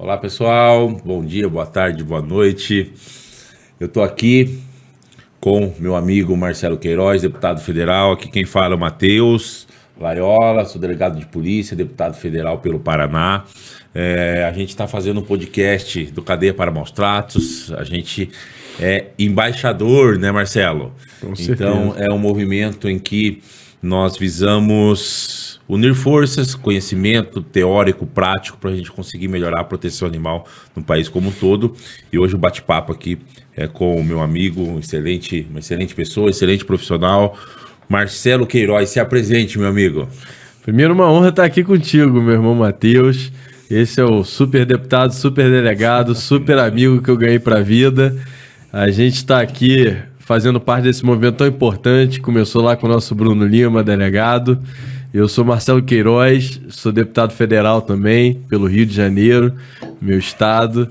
Olá pessoal, bom dia, boa tarde, boa noite. Eu estou aqui com meu amigo Marcelo Queiroz, deputado federal. Aqui quem fala é o Matheus Laiola, sou delegado de polícia, deputado federal pelo Paraná. A gente está fazendo um podcast do Cadeia para Maus Tratos. A gente é embaixador, né, Marcelo? Com certeza. Então é um movimento em que nós visamos unir forças, conhecimento teórico, prático, para a gente conseguir melhorar a proteção animal no país como um todo. E hoje o bate-papo aqui é com o meu amigo, uma excelente pessoa, excelente profissional, Marcelo Queiroz. Se apresente, meu amigo. Primeiro, uma honra estar aqui contigo, meu irmão Matheus. Esse é o super deputado, super delegado, super amigo que eu ganhei para a vida. A gente está aqui fazendo parte desse movimento tão importante. Começou lá com o nosso Bruno Lima, delegado. Eu sou Marcelo Queiroz, sou deputado federal também, pelo Rio de Janeiro, meu estado.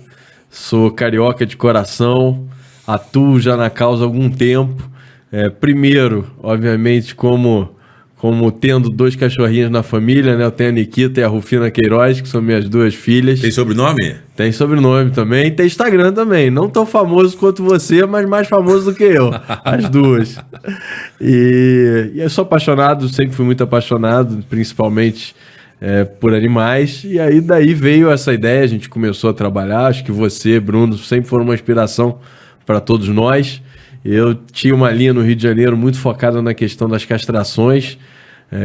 Sou carioca de coração, atuo já na causa há algum tempo. Primeiro, obviamente, como tendo 2 cachorrinhos na família, né? Eu tenho a Nikita e a Rufina Queiroz, que são minhas 2 filhas. Tem sobrenome? Tem sobrenome também. Tem Instagram também. Não tão famoso quanto você, mas mais famoso do que eu. As 2. E eu sou apaixonado, sempre fui muito apaixonado, principalmente por animais. E aí daí veio essa ideia, a gente começou a trabalhar. Acho que você, Bruno, sempre foram uma inspiração para todos nós. Eu tinha uma linha no Rio de Janeiro muito focada na questão das castrações,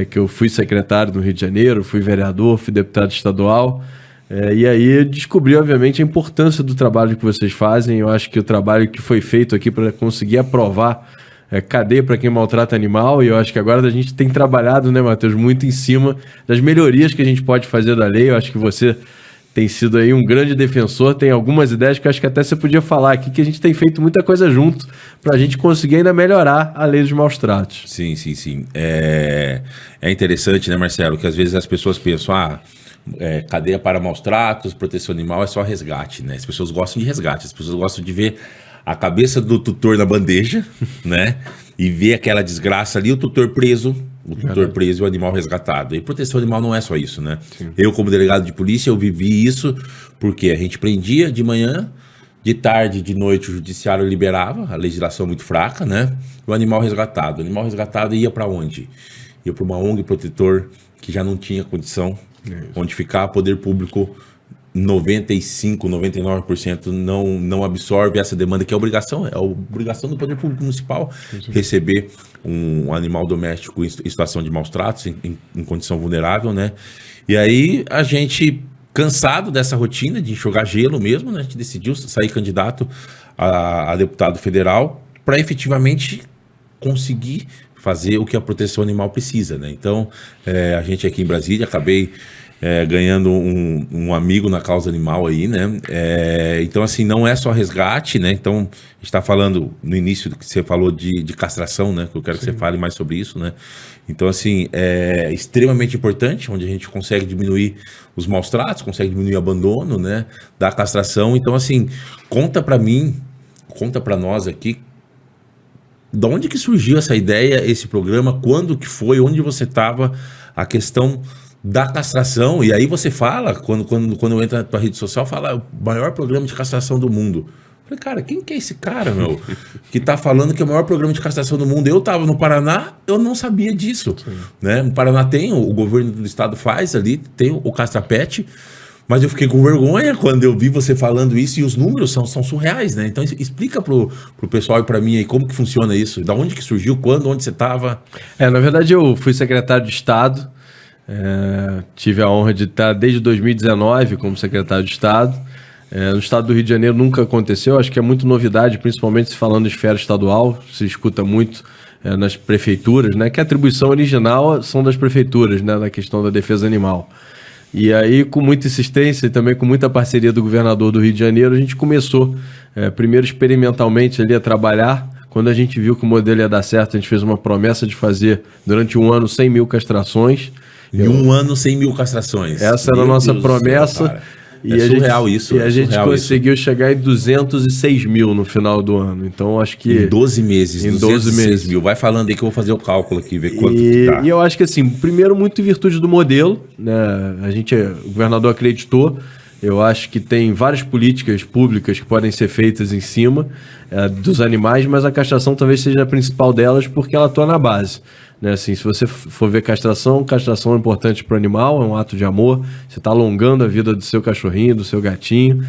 que eu fui secretário no Rio de Janeiro, fui vereador, fui deputado estadual, e aí descobri, obviamente, a importância do trabalho que vocês fazem. Eu acho que o trabalho que foi feito aqui para conseguir aprovar cadeia para quem maltrata animal, e eu acho que agora a gente tem trabalhado, né, Matheus, muito em cima das melhorias que a gente pode fazer da lei. Eu acho que você tem sido aí um grande defensor, tem algumas ideias que eu acho que até você podia falar aqui, que a gente tem feito muita coisa junto para a gente conseguir ainda melhorar a lei dos maus tratos. Sim. É interessante, né, Marcelo, que às vezes as pessoas pensam, cadeia para maus tratos, proteção animal é só resgate, né? As pessoas gostam de resgate, as pessoas gostam de ver a cabeça do tutor na bandeja, né? E ver aquela desgraça ali, o tutor preso e o animal resgatado. E proteção animal não é só isso, né? Sim. Eu, como delegado de polícia, eu vivi isso porque a gente prendia de manhã, de tarde, de noite o judiciário liberava, a legislação muito fraca, né? O animal resgatado. O animal resgatado ia para onde? Ia para uma ONG protetor que já não tinha condição, onde ficar poder público 95%, 99% não absorve essa demanda, que é a obrigação do poder público municipal receber um animal doméstico em situação de maus tratos, em condição vulnerável, né? E aí a gente, cansado dessa rotina de enxugar gelo mesmo, né? A gente decidiu sair candidato a deputado federal para efetivamente conseguir fazer o que a proteção animal precisa, né? Então, a gente aqui em Brasília, acabei ganhando um amigo na causa animal aí, né? Então, assim, não é só resgate, né? Então, a gente está falando no início do que você falou de castração, né? Que eu quero que você fale mais sobre isso, né? Então, assim, é extremamente importante, onde a gente consegue diminuir os maus tratos, consegue diminuir o abandono, né? Da castração. Então, assim, conta para nós aqui, de onde que surgiu essa ideia, esse programa, quando que foi, onde você estava, a questão da castração. E aí você fala, quando entra na tua rede social, fala o maior programa de castração do mundo. Eu falei, cara, quem que é esse cara, meu, que tá falando que é o maior programa de castração do mundo? Eu tava no Paraná, eu não sabia disso, né? No Paraná tem, o governo do estado faz ali, tem o Castrapet, mas eu fiquei com vergonha quando eu vi você falando isso, e os números são surreais, né? Então explica pro pessoal e para mim aí como que funciona isso, da onde que surgiu, quando, onde você estava. Na verdade eu fui secretário de Estado, tive a honra de estar desde 2019 como secretário de Estado. No estado do Rio de Janeiro nunca aconteceu, acho que é muito novidade, principalmente se falando de esfera estadual, se escuta muito nas prefeituras, né? Que a atribuição original são das prefeituras, né? Na questão da defesa animal. E aí, com muita insistência e também com muita parceria do governador do Rio de Janeiro, a gente começou, primeiro experimentalmente ali a trabalhar. Quando a gente viu que o modelo ia dar certo, a gente fez uma promessa de fazer durante um ano 100 mil castrações. Em um ano 100 mil castrações. Essa era a nossa promessa. E surreal isso. E a gente conseguiu chegar em 206 mil no final do ano. Então, acho que... Em 12 meses. Em 12 meses. Mil. Vai falando aí que eu vou fazer o cálculo aqui, ver quanto que dá. E eu acho que, assim, primeiro, muito em virtude do modelo, né? O governador acreditou Eu acho que tem várias políticas públicas que podem ser feitas em cima dos animais, mas a castração talvez seja a principal delas porque ela atua na base. Né? Assim, se você for ver castração é importante para o animal, é um ato de amor, você está alongando a vida do seu cachorrinho, do seu gatinho,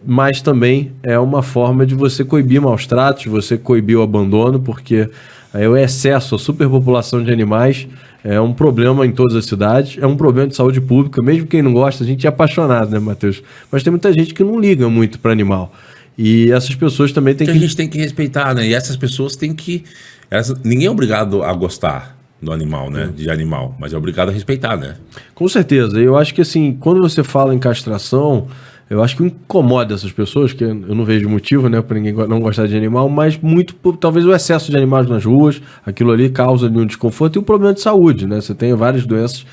mas também é uma forma de você coibir maus tratos, você coibir o abandono, porque o excesso, a superpopulação de animais é um problema em todas as cidades, é um problema de saúde pública, mesmo quem não gosta, a gente é apaixonado, né, Matheus? Mas tem muita gente que não liga muito para animal. E essas pessoas também têm que... A gente tem que respeitar, né? E essas pessoas têm que... Ninguém é obrigado a gostar do animal, né? De animal, mas é obrigado a respeitar, né? Com certeza. Eu acho que, assim, quando você fala em castração, eu acho que incomoda essas pessoas, que eu não vejo motivo, né, para ninguém não gostar de animal, mas muito talvez o excesso de animais nas ruas, aquilo ali causa um desconforto e um problema de saúde, né? Você tem várias doenças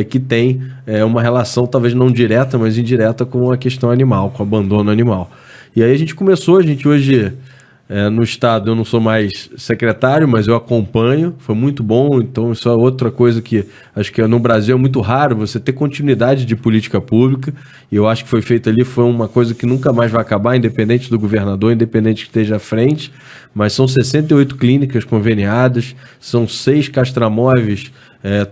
que têm uma relação, talvez não direta, mas indireta com a questão animal, com o abandono animal. E aí a gente hoje... no estado eu não sou mais secretário, mas eu acompanho, foi muito bom, então isso é outra coisa que acho que no Brasil é muito raro, você ter continuidade de política pública, e eu acho que foi feito ali, foi uma coisa que nunca mais vai acabar, independente do governador, independente que esteja à frente, mas são 68 clínicas conveniadas, são 6 castramóveis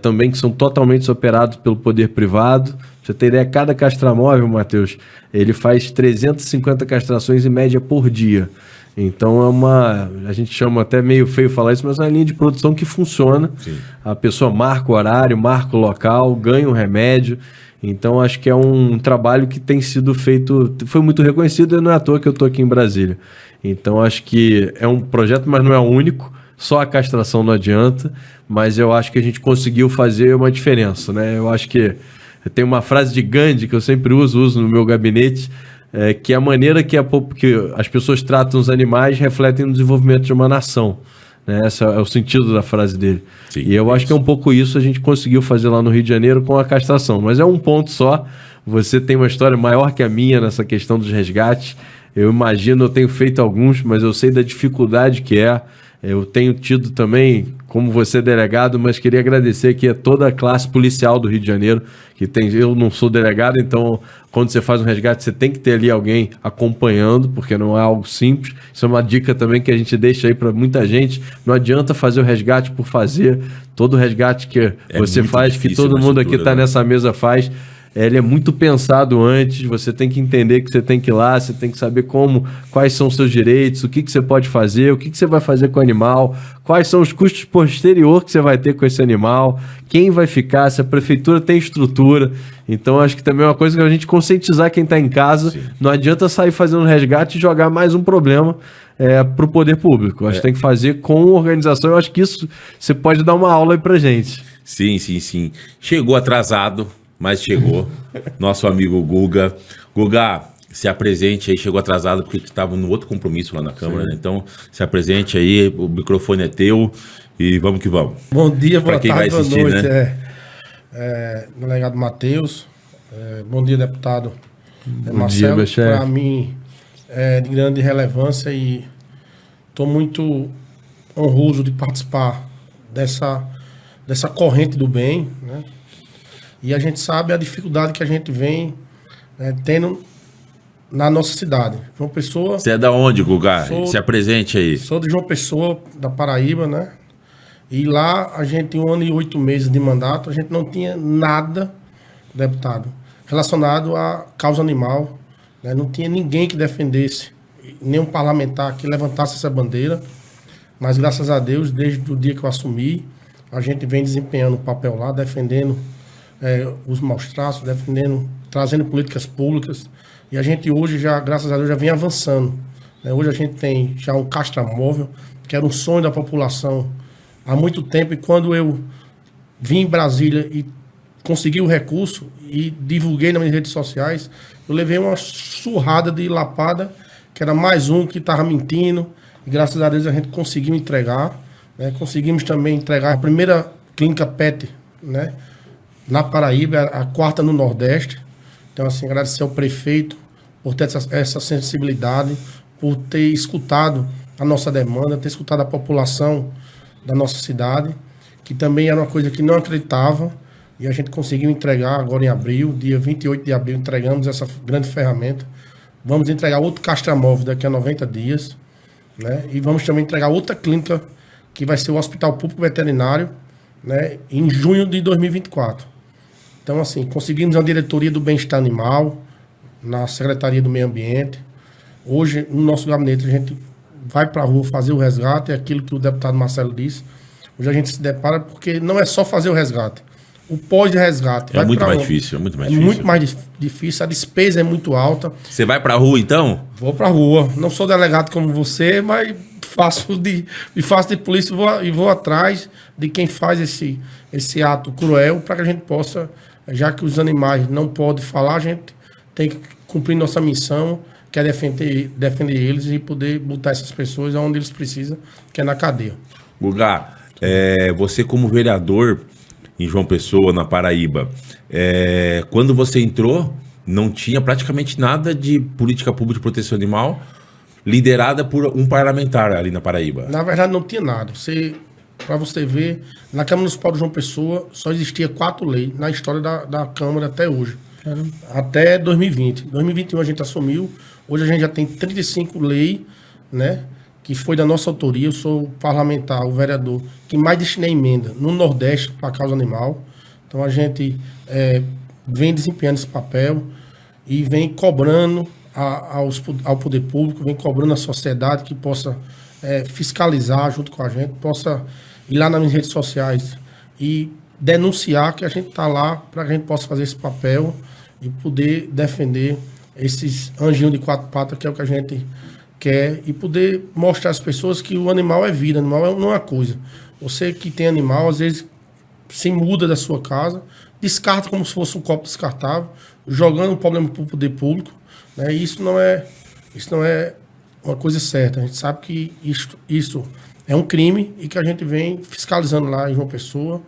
também que são totalmente operados pelo poder privado. Pra você ter ideia, cada castramóvel, Matheus, ele faz 350 castrações em média por dia. Então a gente chama até meio feio falar isso, mas é uma linha de produção que funciona. Sim. A pessoa marca o horário, marca o local, ganha um remédio. Então acho que é um trabalho que tem sido feito, foi muito reconhecido e não é à toa que eu estou aqui em Brasília. Então acho que é um projeto, mas não é o único. Só a castração não adianta, mas eu acho que a gente conseguiu fazer uma diferença, né? Eu acho que tem uma frase de Gandhi que eu sempre uso no meu gabinete, que a maneira que as pessoas tratam os animais refletem no desenvolvimento de uma nação. Né? Esse é o sentido da frase dele. Sim, e eu acho que é um pouco isso a gente conseguiu fazer lá no Rio de Janeiro com a castração. Mas é um ponto só. Você tem uma história maior que a minha nessa questão dos resgates. Eu imagino, eu tenho feito alguns, mas eu sei da dificuldade que é. Eu tenho tido também, como você delegado, mas queria agradecer aqui a toda a classe policial do Rio de Janeiro, que tem, eu não sou delegado, então quando você faz um resgate você tem que ter ali alguém acompanhando, porque não é algo simples. Isso é uma dica também que a gente deixa aí para muita gente. Não adianta fazer o resgate por fazer. Todo resgate que você faz, que todo mundo aqui está nessa mesa faz, ele é muito pensado antes, você tem que entender que você tem que ir lá, você tem que saber quais são os seus direitos, o que você pode fazer, o que você vai fazer com o animal, quais são os custos posteriores que você vai ter com esse animal, quem vai ficar, se a prefeitura tem estrutura. Então acho que também é uma coisa que a gente conscientizar quem está em casa. Sim. Não adianta sair fazendo resgate e jogar mais um problema para o poder público. Acho que tem que fazer com organização. Eu acho que isso você pode dar uma aula aí pra gente. Sim. Chegou atrasado, mas chegou. Nosso amigo Guga. Guga, se apresente aí, chegou atrasado porque estava no outro compromisso lá na Câmara, né? Então se apresente aí, o microfone é teu e vamos que vamos. Bom dia, boa tarde, boa noite. Né? Delegado Matheus, bom dia, deputado Marcelo. Para mim é de grande relevância e estou muito honroso de participar dessa corrente do bem, né? E a gente sabe a dificuldade que a gente vem tendo na nossa cidade. João Pessoa... Você é da onde, Guga? Se apresente aí. Sou de João Pessoa, da Paraíba, né? E lá a gente, 1 ano e 8 meses de mandato, a gente não tinha nada, deputado, relacionado à causa animal. Né? Não tinha ninguém que defendesse, nenhum parlamentar que levantasse essa bandeira. Mas graças a Deus, desde o dia que eu assumi, a gente vem desempenhando o papel lá, defendendo os maus tratos, trazendo políticas públicas. E a gente hoje já, graças a Deus, já vem avançando. Hoje a gente tem já um castramóvel, que era um sonho da população há muito tempo. E quando eu vim em Brasília e consegui o recurso e divulguei nas minhas redes sociais, eu levei uma surrada de lapada, que era mais um que estava mentindo. E graças a Deus a gente conseguiu entregar. Conseguimos também entregar a primeira clínica PET, né, na Paraíba, a 4ª no Nordeste. Então, assim, agradecer ao prefeito por ter essa sensibilidade, por ter escutado a nossa demanda, ter escutado a população da nossa cidade, que também era uma coisa que não acreditava, E a gente conseguiu entregar agora em abril, dia 28 de abril, entregamos essa grande ferramenta. Vamos entregar outro castramóvel daqui a 90 dias, né? E vamos também entregar outra clínica, que vai ser o Hospital Público Veterinário, né? Em junho de 2024. Então, assim, conseguimos a diretoria do bem-estar animal, na Secretaria do Meio Ambiente. Hoje, no nosso gabinete, a gente vai para a rua fazer o resgate, é aquilo que o deputado Marcelo disse. Hoje a gente se depara porque não é só fazer o resgate. O pós-resgate... É muito mais difícil, é muito mais difícil. É muito mais difícil, a despesa é muito alta. Você vai pra rua, então? Vou pra rua. Não sou delegado como você, mas faço de polícia e vou atrás de quem faz esse ato cruel para que a gente possa, já que os animais não podem falar, a gente tem que cumprir nossa missão, que é defender eles e poder botar essas pessoas onde eles precisam, que é na cadeia. Guga, você como vereador em João Pessoa, na Paraíba, quando você entrou, não tinha praticamente nada de política pública de proteção animal liderada por um parlamentar ali na Paraíba. Na verdade, não tinha nada. Para você ver, na Câmara Municipal de João Pessoa só existia 4 leis na história da Câmara até hoje. Caramba. Até 2020. Em 2021 a gente assumiu. Hoje a gente já tem 35 leis, né? Que foi da nossa autoria. Eu sou o parlamentar, o vereador, que mais destinei emenda no Nordeste para a causa animal. Então a gente vem desempenhando esse papel e vem cobrando ao poder público, vem cobrando a sociedade que possa fiscalizar junto com a gente, possa ir lá nas minhas redes sociais e denunciar que a gente está lá para que a gente possa fazer esse papel e poder defender esses anjinhos de 4 patas, que é o que a gente quer, e poder mostrar às pessoas que o animal é vida, o animal não é uma coisa. Você que tem animal, às vezes se muda da sua casa, descarta como se fosse um copo descartável, jogando um problema para o poder público, né? E isso não é uma coisa certa. A gente sabe que isso é um crime e que a gente vem fiscalizando lá em João Pessoa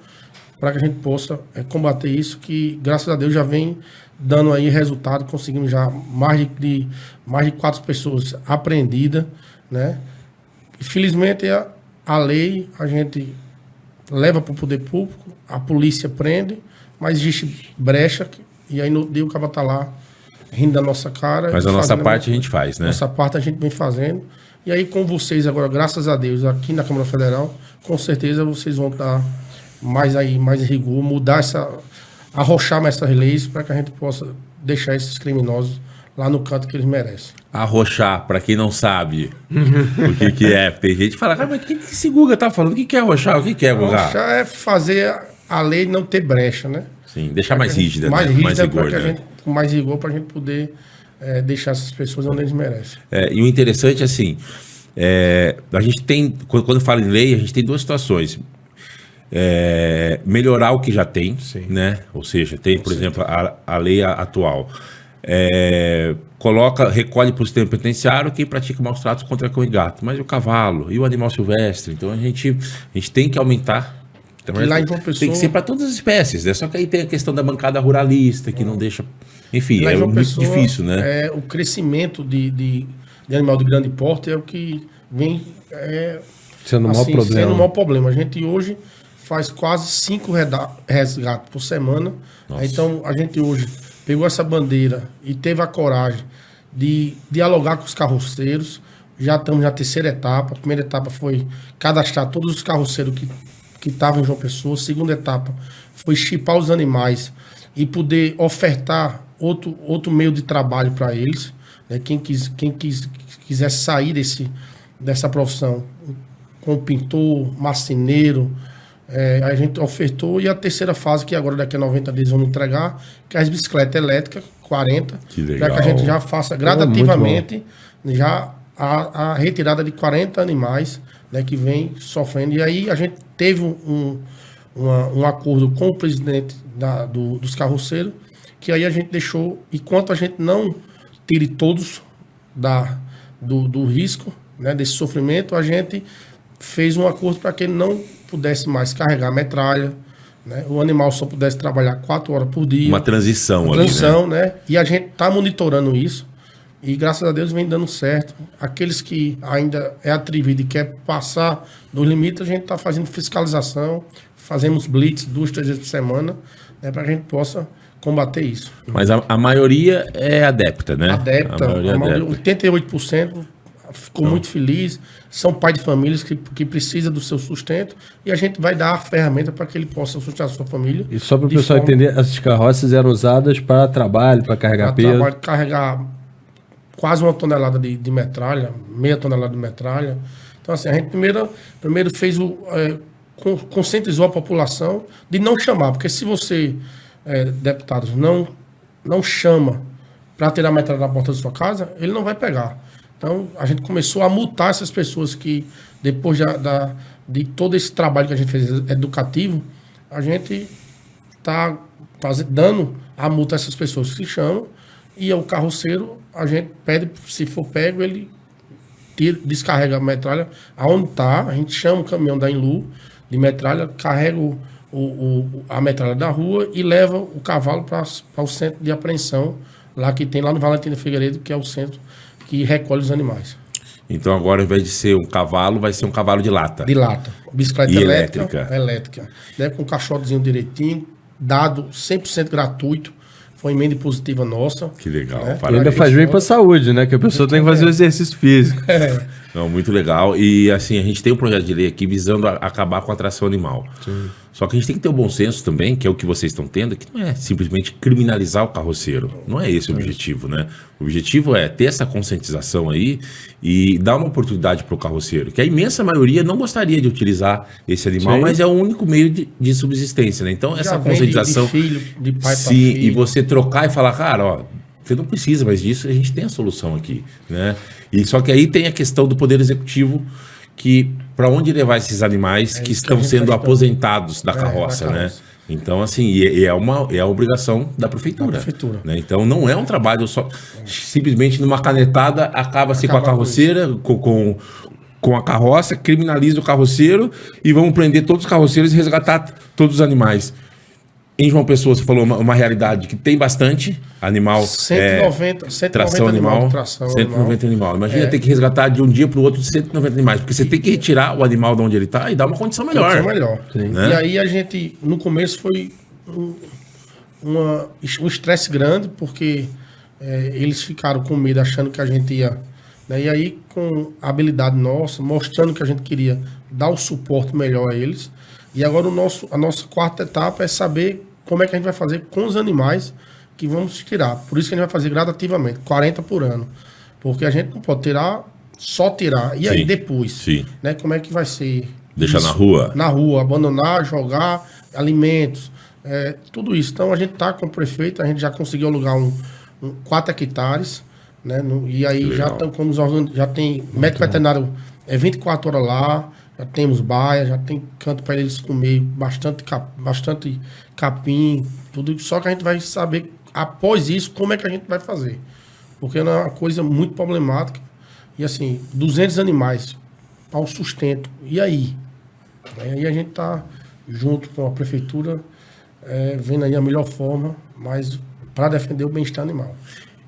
para que a gente possa combater isso, que graças a Deus já vem dando aí resultado. Conseguimos já mais de 4 pessoas apreendidas, né? E, felizmente a lei a gente leva para o poder público, a polícia prende, mas existe brecha e aí no dia o cara tá lá rindo da nossa cara. Mas a nossa parte a gente faz, né? Nossa parte a gente vem fazendo. E aí com vocês agora, graças a Deus, aqui na Câmara Federal, com certeza vocês vão dar mais rigor, arrochar mais essas leis para que a gente possa deixar esses criminosos lá no canto que eles merecem. Arrochar, para quem não sabe o que é. Tem gente que fala, mas o que esse Guga tá falando? O que é arrochar? O que é, Guga? Arrochar é fazer a lei não ter brecha, né? Sim, deixar mais rígida, mais né? rígida, mais rigor, né? Com mais rigor para a gente poder deixar essas pessoas onde eles merecem. E o interessante, assim, a gente tem, quando fala em lei, a gente tem 2 situações. Melhorar o que já tem, né? Ou seja, tem, por exemplo, a lei atual. Recolhe para o sistema penitenciário quem pratica maus tratos contra cão e gato, mas e o cavalo, e o animal silvestre? Então a gente tem que aumentar. Então, lá em João Pessoa, tem que ser para todas as espécies, né? Só que aí tem a questão da bancada ruralista, que não deixa. Enfim, lá em João muito Pessoa, difícil, né? O crescimento de animal de grande porte é o que vem sendo um maior problema. A gente hoje faz quase 5 resgates por semana. Então a gente hoje pegou essa bandeira e teve a coragem de dialogar com os carroceiros. Já estamos na 3ª etapa. A primeira etapa foi cadastrar todos os carroceiros que estavam em João Pessoa. A segunda etapa foi chipar os animais e poder ofertar outro meio de trabalho para eles, né? Quem quiser sair dessa profissão, como pintor, marceneiro, a gente ofertou. E a 3ª fase, que agora daqui a 90 dias vamos entregar, que é as bicicletas elétricas, 40, para que a gente já faça gradativamente já a retirada de 40 animais, né, que vem sofrendo. E aí a gente teve um acordo com o presidente dos carroceiros, que aí a gente deixou, enquanto a gente não tire todos do risco, né, desse sofrimento, a gente fez um acordo para que ele não pudesse mais carregar metralha, né, o animal só pudesse trabalhar 4 horas por dia. Uma transição ali, né? E a gente está monitorando isso E graças a Deus vem dando certo. Aqueles que ainda é atrevido e quer passar dos limites, a gente está fazendo fiscalização, fazemos blitz 2, 3 vezes por semana, né, para que a gente possa combater isso. Mas a maioria é adepta, né? Adepta, A maioria é adepta. 88% ficou muito feliz, são pai de famílias que precisa do seu sustento e a gente vai dar a ferramenta para que ele possa sustentar a sua família. E só para o pessoal entender, essas carroças eram usadas para trabalho, para carregar peso? Para carregar quase 1 tonelada de metralha, meia tonelada de metralha. Então, assim, a gente primeiro fez conscientizou a população de não chamar, porque se você, deputados, não chama para tirar a metralha da porta da sua casa, ele não vai pegar. Então, a gente começou a multar essas pessoas que, depois de todo esse trabalho que a gente fez educativo, a gente está dando a multa a essas pessoas que se chamam, e o carroceiro, a gente pede, se for pego, ele descarrega a metralha aonde está, a gente chama o caminhão da Inlu de metralha, carrega a metralha da rua e leva o cavalo para o centro de apreensão, lá que tem lá no Valentim de Figueiredo, que é o centro que recolhe os animais. Então agora, ao invés de ser um cavalo, vai ser um cavalo de lata. De lata. Bicicleta E elétrica. Né, com caixotezinho direitinho, dado 100% gratuito. Foi emenda positiva nossa. Que legal. Né? E ainda faz bem para a saúde, né? Que a pessoa tem que fazer o exercício físico. Não, muito legal. E assim, a gente tem um projeto de lei aqui visando acabar com a atração animal. Sim. Só que a gente tem que ter o bom senso também, que é o que vocês estão tendo, que não é simplesmente criminalizar o carroceiro. Não é esse o objetivo, né? O objetivo é ter essa conscientização aí e dar uma oportunidade para o carroceiro, que a imensa maioria não gostaria de utilizar esse animal, mas é o único meio de subsistência, né? Então, essa conscientização... De filho, de pai para sim, filho. e você trocar e falar, cara, ó, você não precisa mais disso, a gente tem a solução aqui, né? E só que aí tem a questão do Poder Executivo, que para onde levar esses animais que estão sendo aposentados da carroça, né? Então, assim, é a obrigação da prefeitura. Né? Então, não é um trabalho só... Simplesmente numa canetada, acaba-se com a carroceira, com a carroça, criminaliza o carroceiro e vamos prender todos os carroceiros e resgatar todos os animais. Em João Pessoa, você falou uma realidade que tem bastante animal. 190 tração animal. 190 animal. Imagina ter que resgatar de um dia para o outro 190 animais, porque você tem que retirar o animal de onde ele está e dar uma condição melhor. Né? E aí a gente, no começo, foi um estresse grande, porque eles ficaram com medo, achando que a gente ia... Né? E aí, com a habilidade nossa, mostrando que a gente queria dar o suporte melhor a eles. E agora a nossa quarta etapa é saber como é que a gente vai fazer com os animais que vamos tirar. Por isso que a gente vai fazer gradativamente, 40 por ano. Porque a gente não pode só tirar. E aí depois, né? Como é que vai ser? Deixar na rua? Na rua, abandonar, jogar, alimentos, tudo isso. Então a gente está com o prefeito, a gente já conseguiu alugar 4 hectares, né? E aí já tem médico veterinário 24 horas lá. Já temos baia, já tem canto para eles comer, bastante capim, tudo. Só que a gente vai saber, após isso, como é que a gente vai fazer. Porque é uma coisa muito problemática. E assim, 200 animais para o sustento. E aí? Aí a gente está junto com a prefeitura, vendo aí a melhor forma, mas para defender o bem-estar animal.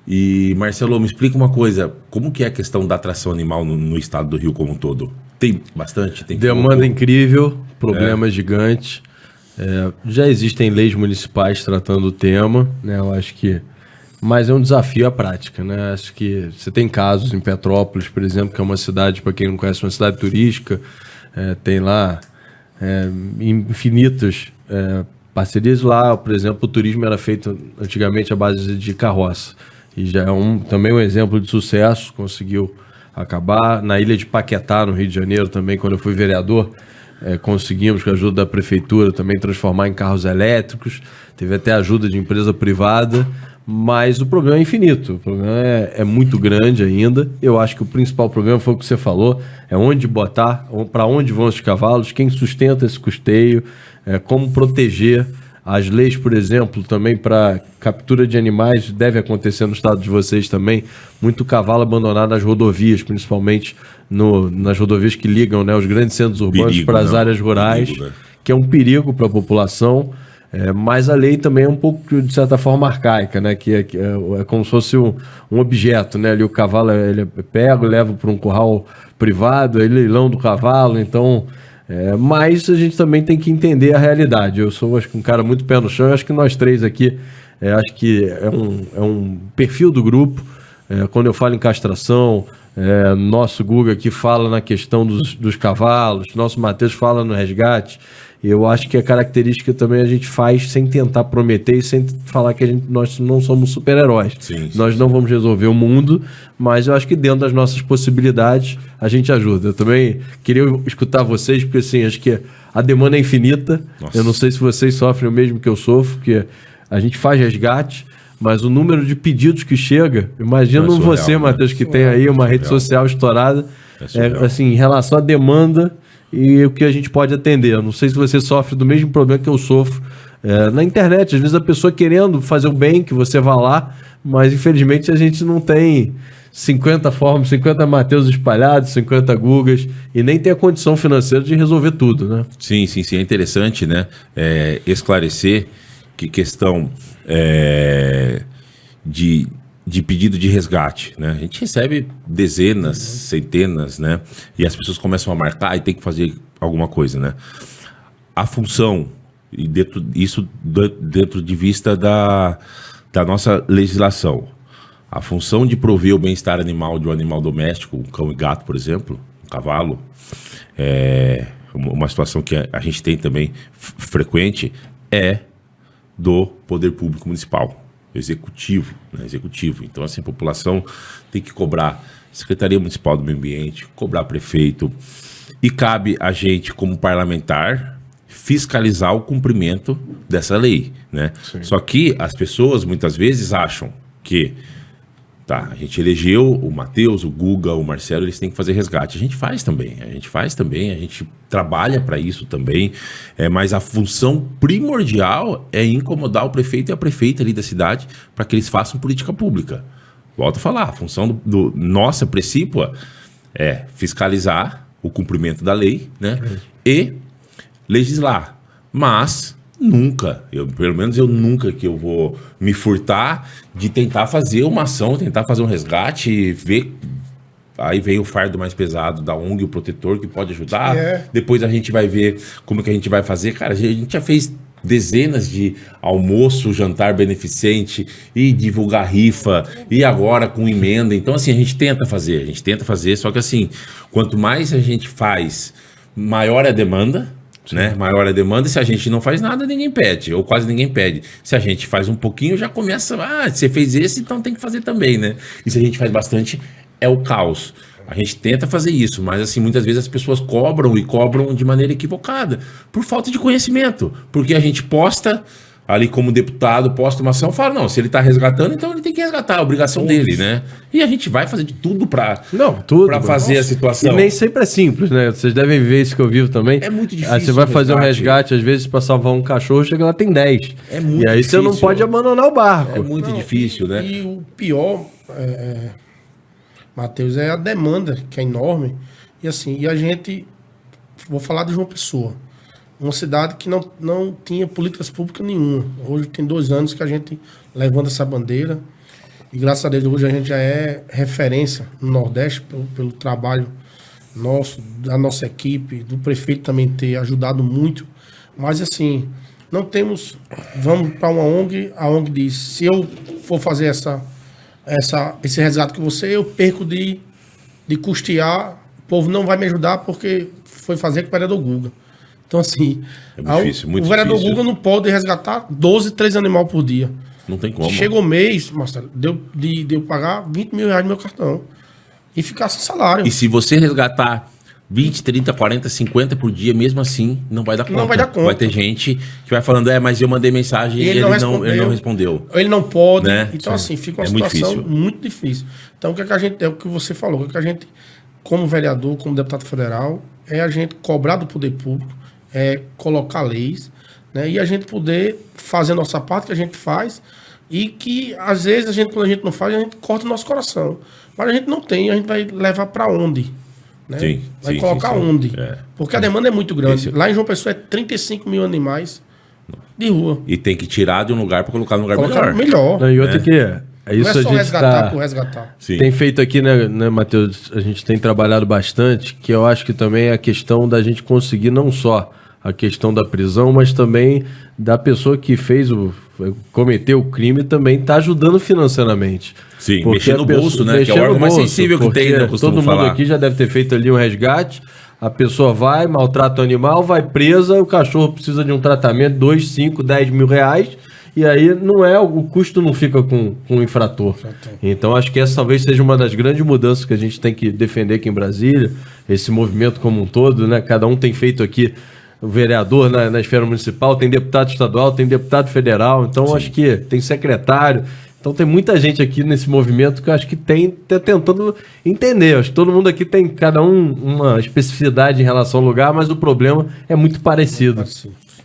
E, Marcelo, me explica uma coisa. Como que é a questão da atração animal no estado do Rio como um todo? Tem bastante? Tem demanda incrível, problema gigante. Já existem leis municipais tratando o tema, né? Eu acho que... Mas é um desafio à prática, né? Acho que você tem casos em Petrópolis, por exemplo, que é uma cidade, para quem não conhece, uma cidade turística, tem lá infinitas parcerias lá. Por exemplo, o turismo era feito antigamente à base de carroça. E já é também um exemplo de sucesso, conseguiu acabar. Na ilha de Paquetá, no Rio de Janeiro, também, quando eu fui vereador, conseguimos, com a ajuda da prefeitura, também transformar em carros elétricos. Teve até ajuda de empresa privada, mas o problema é infinito. O problema é muito grande ainda. Eu acho que o principal problema foi o que você falou, é onde botar, para onde vão os cavalos, quem sustenta esse custeio, como proteger. As leis, por exemplo, também para captura de animais, deve acontecer no estado de vocês também, muito cavalo abandonado nas rodovias, principalmente nas rodovias que ligam, né, os grandes centros urbanos para as áreas rurais, que é um perigo para a população. Mas a lei também é um pouco, de certa forma, arcaica, né? Que é como se fosse um objeto, né? Ali o cavalo ele é pego, leva para um curral privado, é leilão do cavalo, então... mas a gente também tem que entender a realidade. Eu sou, acho que, um cara muito pé no chão, eu acho que nós três aqui, acho que é um perfil do grupo. Quando eu falo em castração, nosso Guga aqui fala na questão dos cavalos, nosso Matheus fala no resgate. Eu acho que a característica também a gente faz sem tentar prometer e sem falar que nós não somos super-heróis. Nós não vamos resolver o mundo, mas eu acho que dentro das nossas possibilidades a gente ajuda. Eu também queria escutar vocês, porque assim, acho que a demanda é infinita. Nossa. Eu não sei se vocês sofrem o mesmo que eu sofro, porque a gente faz resgate, mas o número de pedidos que chega, imagina você, Matheus, que tem aí uma rede social estourada, assim, em relação à demanda e o que a gente pode atender. Eu não sei se você sofre do mesmo problema que eu sofro na internet. Às vezes a pessoa querendo fazer o bem, que você vá lá, mas infelizmente a gente não tem 50 formas, 50 Matheus espalhados, 50 Gugas, e nem tem a condição financeira de resolver tudo, né? Sim. É interessante, né? Esclarecer que questão de pedido de resgate, né? A gente recebe dezenas, centenas, né? E as pessoas começam a marcar e tem que fazer alguma coisa, né? A função, e dentro de vista da nossa legislação, a função de prover o bem-estar animal de um animal doméstico, um cão e gato, por exemplo, um cavalo, uma situação que a gente tem também frequente, do poder público municipal. Executivo, né? Executivo. Então, assim, a população tem que cobrar Secretaria Municipal do Meio Ambiente, cobrar prefeito, e cabe a gente, como parlamentar, fiscalizar o cumprimento dessa lei, né? Só que as pessoas, muitas vezes, acham que a gente elegeu o Matheus, o Guga, o Marcelo, eles têm que fazer resgate. A gente faz também, a gente trabalha para isso também, mas a função primordial é incomodar o prefeito e a prefeita ali da cidade para que eles façam política pública. Volto a falar, a função nossa precípua é fiscalizar o cumprimento da lei, né? E legislar. Mas nunca, pelo menos eu nunca que eu vou me furtar de tentar fazer uma ação, tentar fazer um resgate, ver. Aí vem o fardo mais pesado da ONG, o protetor, que pode ajudar. Depois a gente vai ver como que a gente vai fazer. Cara, a gente já fez dezenas de almoço, jantar beneficente e divulgar rifa, e agora com emenda. Então, assim, a gente tenta fazer, só que assim, quanto mais a gente faz, maior é a demanda, né? Maior a demanda, e se a gente não faz nada, ninguém pede, ou quase ninguém pede. Se a gente faz um pouquinho, já começa, você fez esse, então tem que fazer também, né? E se a gente faz bastante, é o caos. A gente tenta fazer isso, mas assim, muitas vezes as pessoas cobram de maneira equivocada, por falta de conhecimento, porque a gente posta ali como deputado, posta uma ação, fala, não, se ele tá resgatando, então ele tem que resgatar, a obrigação dele, né? E a gente vai fazer de tudo pra fazer a situação. E nem sempre é simples, né? Vocês devem ver isso que eu vivo também. É muito difícil. Aí você vai fazer um resgate, às vezes, pra salvar um cachorro, chega lá, tem 10. É muito difícil. E aí você não pode abandonar o barco. É muito difícil, né? E o pior, Matheus, é a demanda, que é enorme. E assim, e a gente, vou falar de João Pessoa, uma cidade que não tinha políticas públicas nenhuma. Hoje tem 2 anos que a gente levanta essa bandeira. E graças a Deus hoje a gente já é referência no Nordeste pelo trabalho nosso, da nossa equipe, do prefeito também ter ajudado muito. Mas assim, não temos... Vamos para uma ONG, a ONG diz, se eu for fazer esse resgate com você, eu perco de custear, o povo não vai me ajudar porque foi fazer com o vereador Guga. Então, assim, muito o vereador difícil. Guga não pode resgatar 13 animais por dia. Não tem como. Chegou o mês, Marcelo, deu pagar 20 mil reais no meu cartão e ficar sem salário. E se você resgatar 20, 30, 40, 50 por dia, mesmo assim, não vai dar conta. Não vai dar conta. Vai ter gente que vai falando, mas eu mandei mensagem e ele não respondeu. Ele não pode. Né? Então, assim, fica uma situação muito difícil. Então, o que a gente, é o que você falou, o que a gente, como vereador, como deputado federal, é a gente cobrar do poder público, é colocar leis, né? E a gente poder fazer a nossa parte, que a gente faz, e que, às vezes, quando a gente não faz, a gente corta o nosso coração. Mas a gente não tem, a gente vai levar para onde? Né? Vai colocar onde? Porque a demanda é muito grande. Lá em João Pessoa é 35 mil animais de rua. E tem que tirar de um lugar para colocar num lugar Colocar melhor. melhor. Não, e outra que é Não isso é a só gente resgatar por resgatar. Sim. tem feito aqui, né, Matheus? A gente tem trabalhado bastante, que eu acho que também é a questão da gente conseguir não só a questão da prisão, mas também da pessoa que cometeu o crime também tá ajudando financeiramente. Sim, Porque mexer no a pessoa- bolso, né? Que é mexer o no órgão mais bolso, sensível que porque tem, né? Eu costumo todo mundo falar. aqui já deve ter feito ali um resgate. A pessoa vai, maltrata o animal, vai presa, o cachorro precisa de um tratamento, 2, 5, 10 mil reais, e aí o custo não fica com o infrator. Então acho que essa talvez seja uma das grandes mudanças que a gente tem que defender aqui em Brasília, esse movimento como um todo, né? Cada um tem feito aqui, o vereador na esfera municipal, tem deputado estadual, tem deputado federal, então acho que tem secretário. Então tem muita gente aqui nesse movimento que eu acho que tá tentando entender. Eu acho que todo mundo aqui tem, cada um, uma especificidade em relação ao lugar, mas o problema é muito parecido.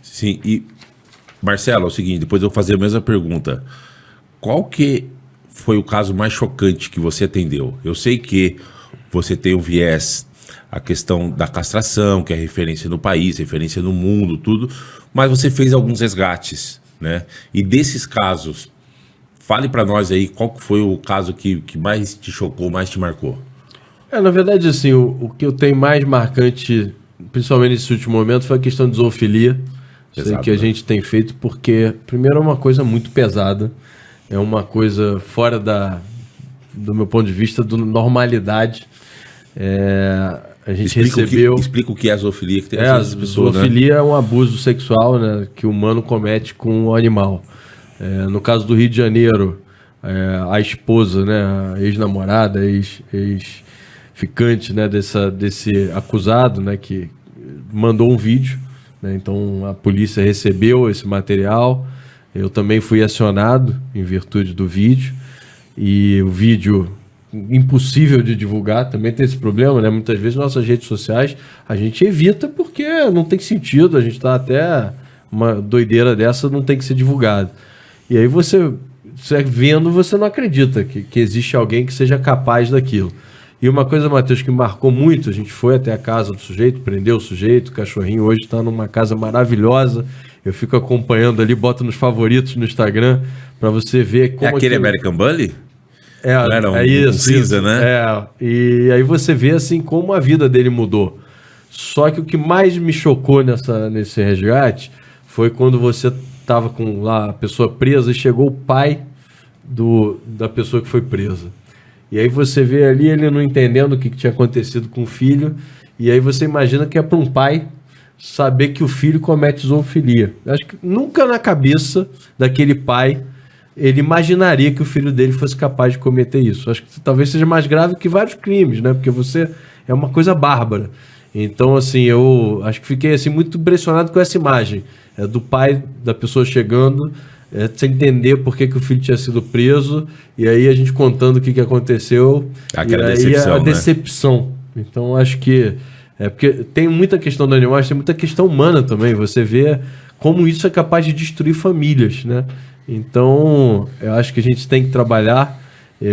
Sim, e Marcelo, é o seguinte, depois eu vou fazer a mesma pergunta. Qual que foi o caso mais chocante que você atendeu? Eu sei que você tem um viés, a questão da castração, que é referência no país, referência no mundo, tudo, mas você fez alguns resgates, né? E desses casos, fale para nós aí qual que foi o caso que mais te chocou, mais te marcou. Na verdade, assim, o que eu tenho mais marcante, principalmente nesse último momento, foi a questão de zoofilia. Sei Exato, que a né? gente tem feito porque, primeiro, é uma coisa muito pesada, é uma coisa fora do meu ponto de vista, da normalidade. A gente recebeu... Explica o que é a zoofilia, que tem essas pessoas, né? Zoofilia é um abuso sexual, né, que o humano comete com o animal. No caso do Rio de Janeiro, a esposa, né, a ex-namorada, ex-ficante, né, desse acusado, né, que mandou um vídeo, né, então a polícia recebeu esse material. Eu também fui acionado em virtude do vídeo, e o vídeo impossível de divulgar, também tem esse problema, né? Muitas vezes nossas redes sociais a gente evita porque não tem sentido, a gente tá até uma doideira dessa, não tem que ser divulgado. E aí você vendo, você não acredita que existe alguém que seja capaz daquilo. E uma coisa, Matheus, que marcou muito, a gente foi até a casa do sujeito, prendeu o sujeito, o cachorrinho hoje está numa casa maravilhosa, eu fico acompanhando ali, boto nos favoritos no Instagram, para você ver como... É aquele American Bully? Era um cinza, né? E aí você vê assim como a vida dele mudou. Só que o que mais me chocou nesse resgate foi quando você estava com lá a pessoa presa e chegou o pai da pessoa que foi presa. E aí você vê ali ele não entendendo o que tinha acontecido com o filho, e aí você imagina que é para um pai saber que o filho comete zoofilia. Eu acho que nunca na cabeça daquele pai ele imaginaria que o filho dele fosse capaz de cometer isso. Acho que talvez seja mais grave que vários crimes, né? Porque você é uma coisa bárbara. Então, assim, eu acho que fiquei assim, muito impressionado com essa imagem do pai da pessoa chegando, sem entender por que o filho tinha sido preso, e aí a gente contando o que aconteceu. Aquela e aí decepção, a né? decepção. Então, acho que... porque tem muita questão do animal, mas tem muita questão humana também. Você vê como isso é capaz de destruir famílias, né? Então, eu acho que a gente tem que trabalhar.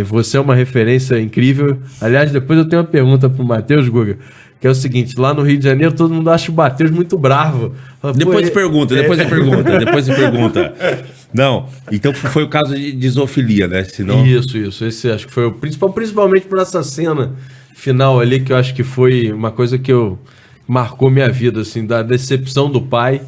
Você é uma referência incrível. Aliás, depois eu tenho uma pergunta para o Matheus, Guga, que é o seguinte: lá no Rio de Janeiro todo mundo acha o Matheus muito bravo. Depois pergunta. Não, então foi o caso de zoofilia, né? Senão... Isso. Esse acho que foi o principal, principalmente por essa cena final ali, que eu acho que foi uma coisa que marcou minha vida, assim, da decepção do pai.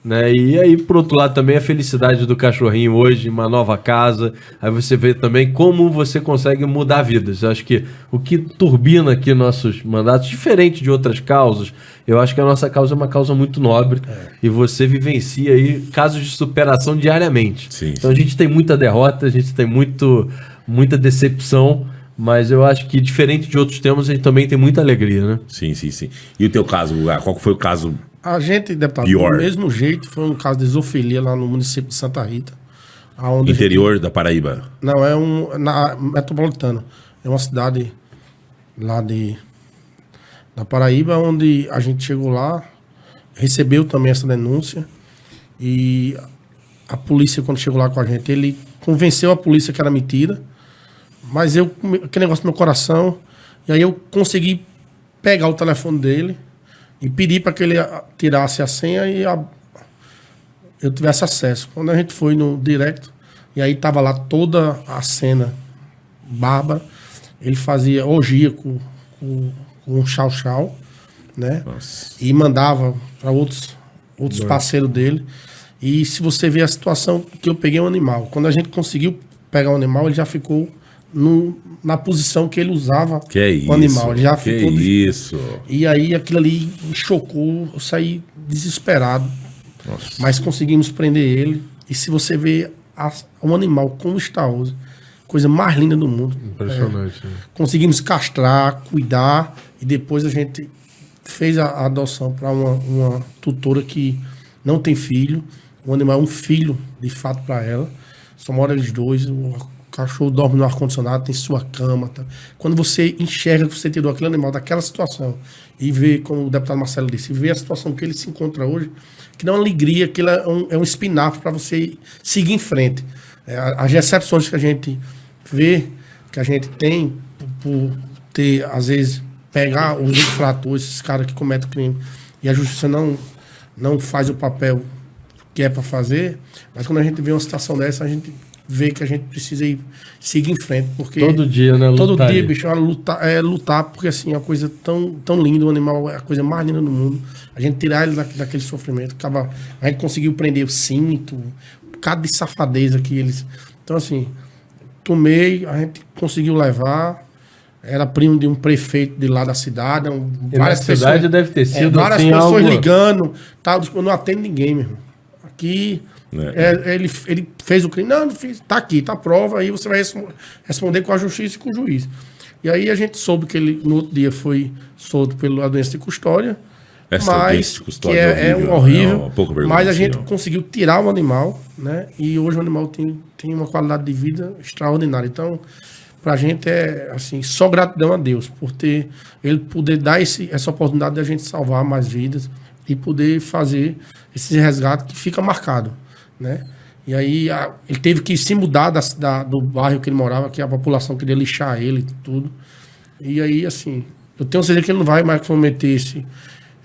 Né? E aí, por outro lado, também a felicidade do cachorrinho hoje, uma nova casa. Aí você vê também como você consegue mudar vidas. Eu acho que o que turbina aqui nossos mandatos, diferente de outras causas, eu acho que a nossa causa é uma causa muito nobre. E você vivencia aí casos de superação diariamente. Sim, então a gente tem muita derrota, a gente tem muita decepção, mas eu acho que diferente de outros temas, a gente também tem muita alegria, né? Sim. E o teu caso, Guga? Qual que foi o caso? A gente, deputado, Pior. do mesmo jeito, foi um caso de zoofilia lá no município de Santa Rita. Interior da Paraíba? Não, na metropolitana. É uma cidade lá da Paraíba, onde a gente chegou lá, recebeu também essa denúncia, e a polícia, quando chegou lá com a gente, ele convenceu a polícia que era mentira, mas aquele negócio no meu coração, e aí eu consegui pegar o telefone dele e pedir para que ele tirasse a senha eu tivesse acesso. Quando a gente foi no direct, e aí tava lá toda a cena bárbara, ele fazia orgia com um chau-chau, né? Nossa. E mandava para outros parceiros dele. E se você ver a situação que eu peguei um animal, quando a gente conseguiu pegar o animal, ele já ficou na posição que ele usava Que é isso, o animal. Ele já que ficou. isso. E aí aquilo ali me chocou, eu saí desesperado. Nossa. Mas conseguimos prender ele. E se você vê um animal como está hoje, coisa mais linda do mundo. Impressionante. Né? Conseguimos castrar, cuidar, e depois a gente fez a adoção para uma tutora que não tem filho. O animal é um filho, de fato, para ela. Só moram eles dois. O cachorro dorme no ar-condicionado, tem sua cama. Tá? Quando você enxerga que você tirou aquele animal daquela situação e vê, como o deputado Marcelo disse, vê a situação que ele se encontra hoje, que dá uma alegria, que é um espinafre para você seguir em frente. As decepções que a gente vê, que a gente tem por ter, às vezes, pegar os infratores, esses caras que cometem crime, e a justiça não faz o papel que é para fazer, mas quando a gente vê uma situação dessa, a gente vê que a gente precisa seguir em frente, porque Todo dia, né? todo lutar dia, aí. bicho, lutar, porque assim, é uma coisa tão linda, o animal é a coisa mais linda do mundo. A gente tirar ele daquele sofrimento, a gente conseguiu prender o cinto, um bocado de safadeza que eles... Então, assim, tomei, a gente conseguiu levar, era primo de um prefeito de lá da cidade, E na cidade deve ter sido várias assim, pessoas algo... ligando, tal, eu não atendo ninguém, meu irmão. Aqui, ele fez o crime, não fiz, tá aqui, tá a prova, aí você vai responder com a justiça e com o juiz. E aí a gente soube que ele, no outro dia, foi solto pela doença de custódia, Essa mas audiência de custódia que é horrível, horrível, uma pouca vergonha, mas a assim, gente ó. conseguiu tirar o animal, né? E hoje o animal tem uma qualidade de vida extraordinária. Então, pra gente é assim, só gratidão a Deus por ele poder dar essa oportunidade de a gente salvar mais vidas e poder fazer esse resgate que fica marcado, né? E aí ele teve que se mudar do bairro que ele morava, que a população queria lixar ele e tudo. E aí, assim, eu tenho certeza que ele não vai mais cometer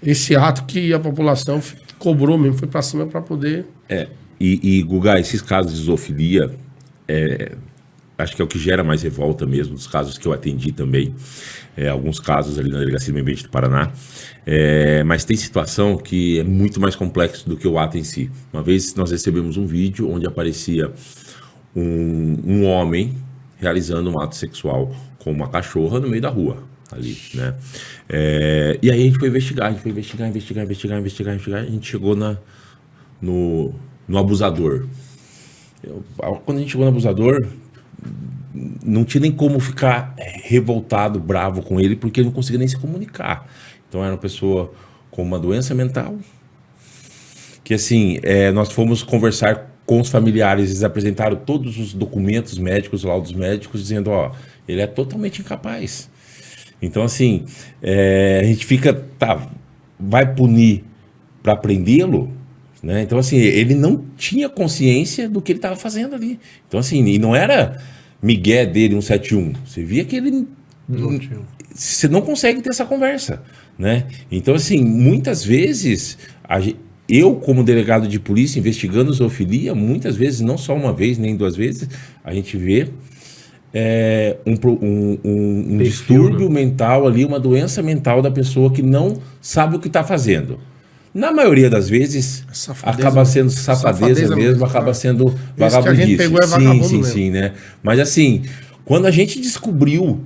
esse ato que a população cobrou mesmo, foi pra cima para poder... E Guga, esses casos de zoofilia, acho que é o que gera mais revolta mesmo, dos casos que eu atendi também, alguns casos ali na Delegacia do Meio Ambiente do Paraná, mas tem situação que é muito mais complexo do que o ato em si. Uma vez nós recebemos um vídeo onde aparecia um homem realizando um ato sexual com uma cachorra no meio da rua, ali, né? E aí a gente foi investigar, a gente chegou no abusador. Quando a gente chegou no abusador, não tinha nem como ficar revoltado, bravo com ele, porque ele não conseguia nem se comunicar. Então era uma pessoa com uma doença mental, que assim, nós fomos conversar com os familiares, eles apresentaram todos os documentos médicos, laudos médicos, dizendo, ele é totalmente incapaz. Então assim, a gente fica, vai punir para prendê-lo, né? Então assim, ele não tinha consciência do que ele estava fazendo ali. Então assim, e não era migué dele 171, você via que ele você não consegue ter essa conversa, né? Então assim, muitas vezes eu como delegado de polícia investigando zoofilia, muitas vezes, não só uma vez nem duas vezes, a gente vê um distúrbio mental ali, uma doença mental da pessoa que não sabe o que está fazendo. Na maioria das vezes, acaba sendo safadeza mesmo, acaba sendo vagabundice. Que a gente pegou vagabundo sim, né? Mas assim, quando a gente descobriu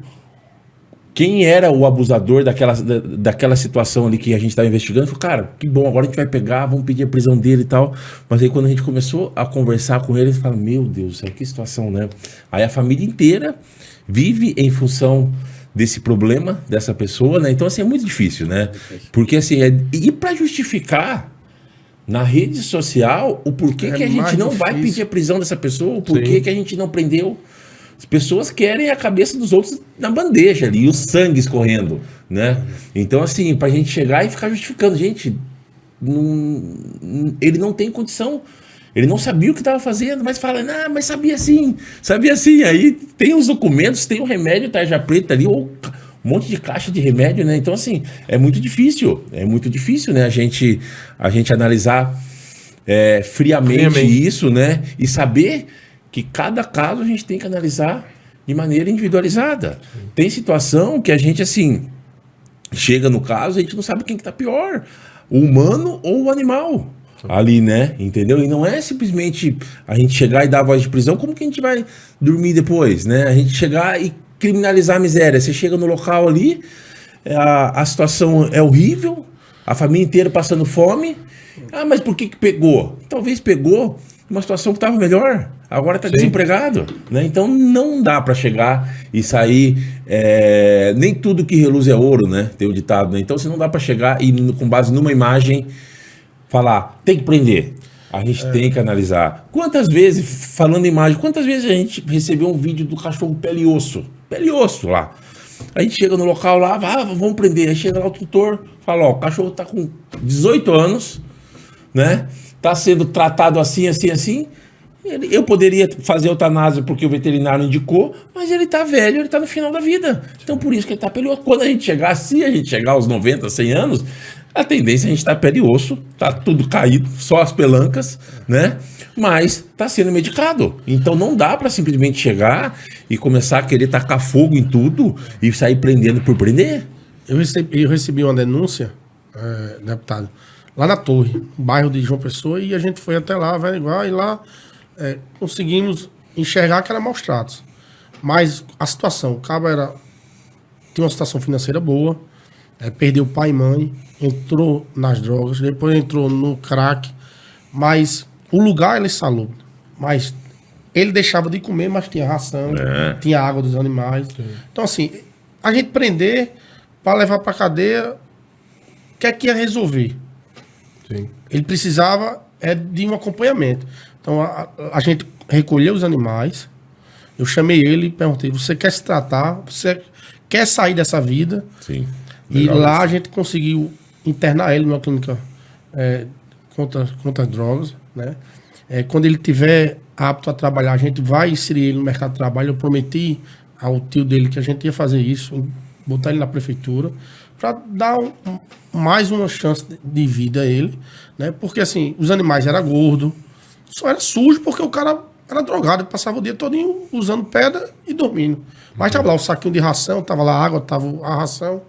quem era o abusador daquela situação ali que a gente estava investigando, falou, cara, que bom, agora a gente vai pegar, vamos pedir a prisão dele e tal. Mas aí quando a gente começou a conversar com ele, ele fala, meu Deus do céu, que situação, né? Aí a família inteira vive em função desse problema, dessa pessoa, né? Então, assim, é muito difícil, né? Porque, assim, e para justificar na rede social o porquê que a gente não vai pedir a prisão dessa pessoa, o porquê que a gente não prendeu. As pessoas querem a cabeça dos outros na bandeja ali, e o sangue escorrendo, né? Então, assim, pra gente chegar e ficar justificando, gente, ele não tem condição. Ele não sabia o que estava fazendo, mas fala, mas sabia sim. Aí tem os documentos, tem o remédio tarja preta ali, ou um monte de caixa de remédio, né? Então, assim, é muito difícil, né? A gente analisar friamente isso, né? E saber que cada caso a gente tem que analisar de maneira individualizada. Tem situação que a gente, assim, chega no caso, a gente não sabe quem que tá pior, o humano ou o animal. Ali, né? Entendeu? E não é simplesmente a gente chegar e dar a voz de prisão, como que a gente vai dormir depois, né? A gente chegar e criminalizar a miséria. Você chega no local ali, a situação é horrível, a família inteira passando fome. Ah, mas por que pegou? Talvez pegou uma situação que estava melhor, agora está desempregado, né? Então não dá para chegar e sair, nem tudo que reluz é ouro, né? Tem o ditado, né? Então você não dá para chegar e com base numa imagem falar, tem que prender. A gente tem que analisar. Quantas vezes, falando em imagem, quantas vezes a gente recebeu um vídeo do cachorro pele e osso lá. A gente chega no local lá, vamos prender. Aí chega lá o tutor, fala, ó, o cachorro tá com 18 anos, né? Tá sendo tratado assim. Eu poderia fazer eutanásia porque o veterinário indicou, mas ele tá velho, ele tá no final da vida. Então por isso que ele tá pele e osso. Quando a gente chegar, se a gente chegar aos 90, 100 anos, a tendência é a gente tá pele e osso, tá tudo caído, só as pelancas, né? Mas tá sendo medicado. Então não dá para simplesmente chegar e começar a querer tacar fogo em tudo e sair prendendo por prender. Eu recebi uma denúncia, deputado, lá na Torre, no bairro de João Pessoa, e a gente foi até lá, averiguar, e lá conseguimos enxergar que era maus tratos. Mas a situação, o cabo tinha uma situação financeira boa, perdeu pai e mãe, entrou nas drogas, depois entrou no crack, mas o lugar ele insalubre. Mas ele deixava de comer, mas tinha ração, tinha água dos animais. Sim. Então, assim, a gente prender para levar para cadeia, o que é que ia resolver? Sim. Ele precisava de um acompanhamento. Então, a gente recolheu os animais, eu chamei ele e perguntei, você quer se tratar? Você quer sair dessa vida? Sim. E lá a gente conseguiu internar ele numa clínica contra as drogas, né? Quando ele tiver apto a trabalhar, a gente vai inserir ele no mercado de trabalho. Eu prometi ao tio dele que a gente ia fazer isso, botar ele na prefeitura, para dar mais uma chance de vida a ele, né? Porque assim, os animais eram gordos, só era sujo porque o cara era drogado, passava o dia todo usando pedra e dormindo. Mas tava lá o saquinho de ração, tava lá a água, tava a ração.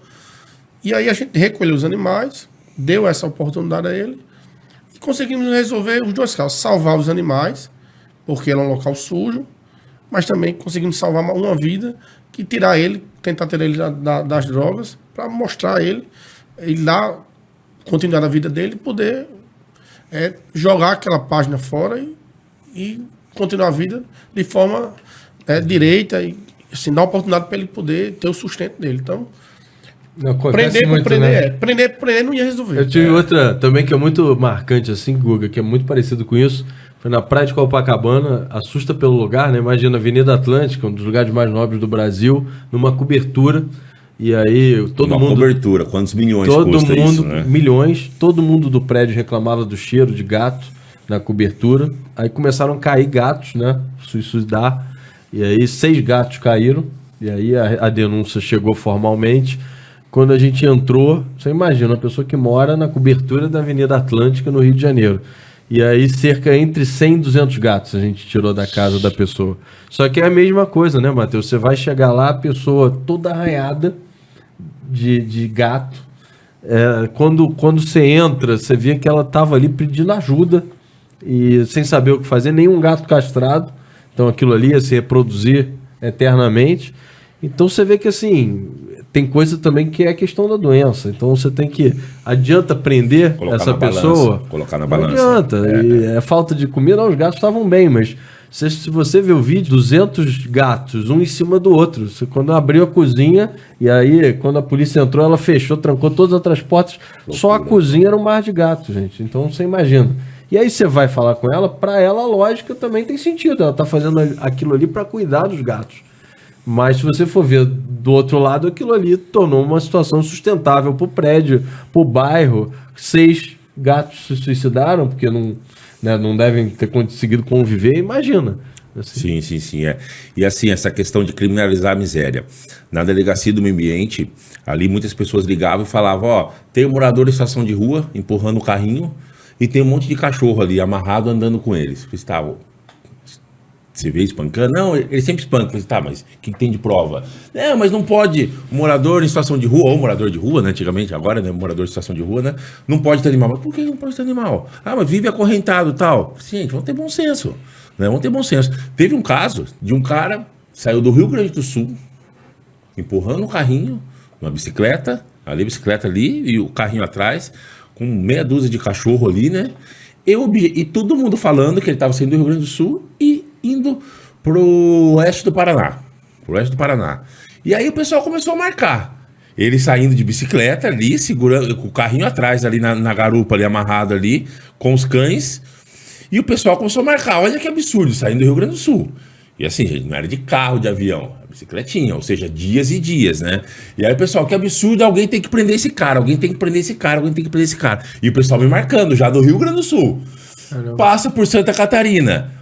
E aí a gente recolheu os animais, deu essa oportunidade a ele e conseguimos resolver os dois casos. Salvar os animais, porque era um local sujo, mas também conseguimos salvar uma vida, que tirar ele, tentar tirar ele das drogas, para mostrar ele dar continuidade à vida dele, poder jogar aquela página fora e continuar a vida de forma direita e assim, dar oportunidade para ele poder ter o sustento dele. Então, prender não ia resolver. Eu tive outra também que é muito marcante, assim, Guga, que é muito parecido com isso. Foi na praia de Copacabana, assusta pelo lugar, né? Imagina a Avenida Atlântica, um dos lugares mais nobres do Brasil, numa cobertura. E aí todo mundo... cobertura, quantos milhões custa isso, né? Milhões. Todo mundo do prédio reclamava do cheiro de gato na cobertura. Aí começaram a cair gatos, né? Suicidar. E aí 6 gatos caíram. E aí a denúncia chegou formalmente. Quando a gente entrou, você imagina, uma pessoa que mora na cobertura da Avenida Atlântica, no Rio de Janeiro. E aí cerca entre 100 e 200 gatos a gente tirou da casa da pessoa. Só que é a mesma coisa, né, Matheus? Você vai chegar lá, a pessoa toda arranhada de gato. Quando você entra, você vê que ela estava ali pedindo ajuda e sem saber o que fazer, nenhum gato castrado. Então aquilo ali ia se reproduzir eternamente. Então você vê que assim... Tem coisa também que é a questão da doença. Então você tem que... Adianta prender essa pessoa? Colocar na balança. Não adianta. É falta de comida. Não, os gatos estavam bem, mas se você ver o vídeo, 200 gatos, um em cima do outro. Quando abriu a cozinha, e aí quando a polícia entrou, ela fechou, trancou todas as outras portas. Loucura. Só a cozinha era um mar de gatos, gente. Então você imagina. E aí você vai falar com ela, para ela a lógica também tem sentido. Ela está fazendo aquilo ali para cuidar dos gatos. Mas se você for ver do outro lado, aquilo ali tornou uma situação sustentável para o prédio, para o bairro. 6 gatos se suicidaram, porque não devem ter conseguido conviver, imagina. Assim. Sim. E assim, essa questão de criminalizar a miséria. Na delegacia do meio ambiente, ali muitas pessoas ligavam e falavam, tem um morador em situação de rua, empurrando o carrinho, e tem um monte de cachorro ali amarrado andando com eles. Eu falei, tá, você vê espancando? Não, ele sempre espanca. Eu falei, tá, mas o que tem de prova? É, mas não pode, morador em situação de rua, ou morador de rua, né, antigamente, agora, né, morador em situação de rua, né, não pode ter animal. Mas por que não pode ter animal? Ah, mas vive acorrentado e tal. Gente, vamos ter bom senso, né, vamos ter bom senso. Teve um caso de um cara, saiu do Rio Grande do Sul, empurrando um carrinho, uma bicicleta ali, e o carrinho atrás, com meia dúzia de cachorro ali, né, e todo mundo falando que ele estava saindo do Rio Grande do Sul e indo pro oeste do Paraná. E aí o pessoal começou a marcar. Ele saindo de bicicleta ali, segurando com o carrinho atrás ali na garupa ali, amarrado ali, com os cães. E o pessoal começou a marcar. Olha que absurdo, saindo do Rio Grande do Sul. E assim, gente, não era de carro, de avião, bicicletinha, ou seja, dias e dias, né? E aí o pessoal, que absurdo, alguém tem que prender esse cara. E o pessoal me marcando, já do Rio Grande do Sul. Caramba. Passa por Santa Catarina.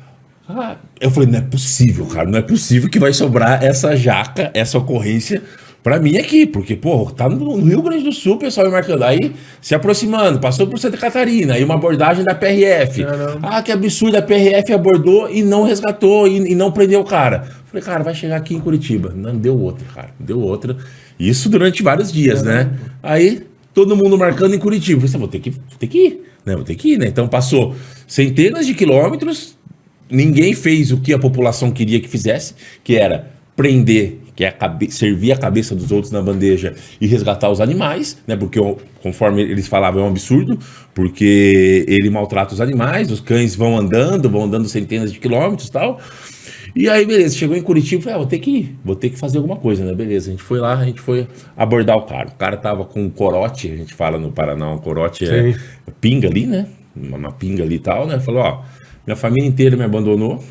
Eu falei, não é possível, cara, não é possível que vai sobrar essa jaca, essa ocorrência pra mim aqui, porque, pô, tá no Rio Grande do Sul, o pessoal me marcando, aí se aproximando, passou por Santa Catarina, aí uma abordagem da PRF. Caramba. Ah, que absurdo, a PRF abordou e não resgatou, e não prendeu o cara. Falei, cara, vai chegar aqui em Curitiba. Não, deu outra. Isso durante vários dias, né? Aí, todo mundo marcando em Curitiba. Falei, vou ter que ir, né? Então passou centenas de quilômetros. Ninguém fez o que a população queria que fizesse, que era prender, que é servir a cabeça dos outros na bandeja e resgatar os animais, né? Porque, conforme eles falavam, é um absurdo, porque ele maltrata os animais, os cães vão andando centenas de quilômetros e tal. E aí, beleza, chegou em Curitiba, falei, vou ter que fazer alguma coisa, né? Beleza, a gente foi lá, a gente foi abordar o cara. O cara tava com um corote, a gente fala no Paraná, um corote é pinga ali, né? Uma pinga ali e tal, né? Falou, ó, minha família inteira me abandonou.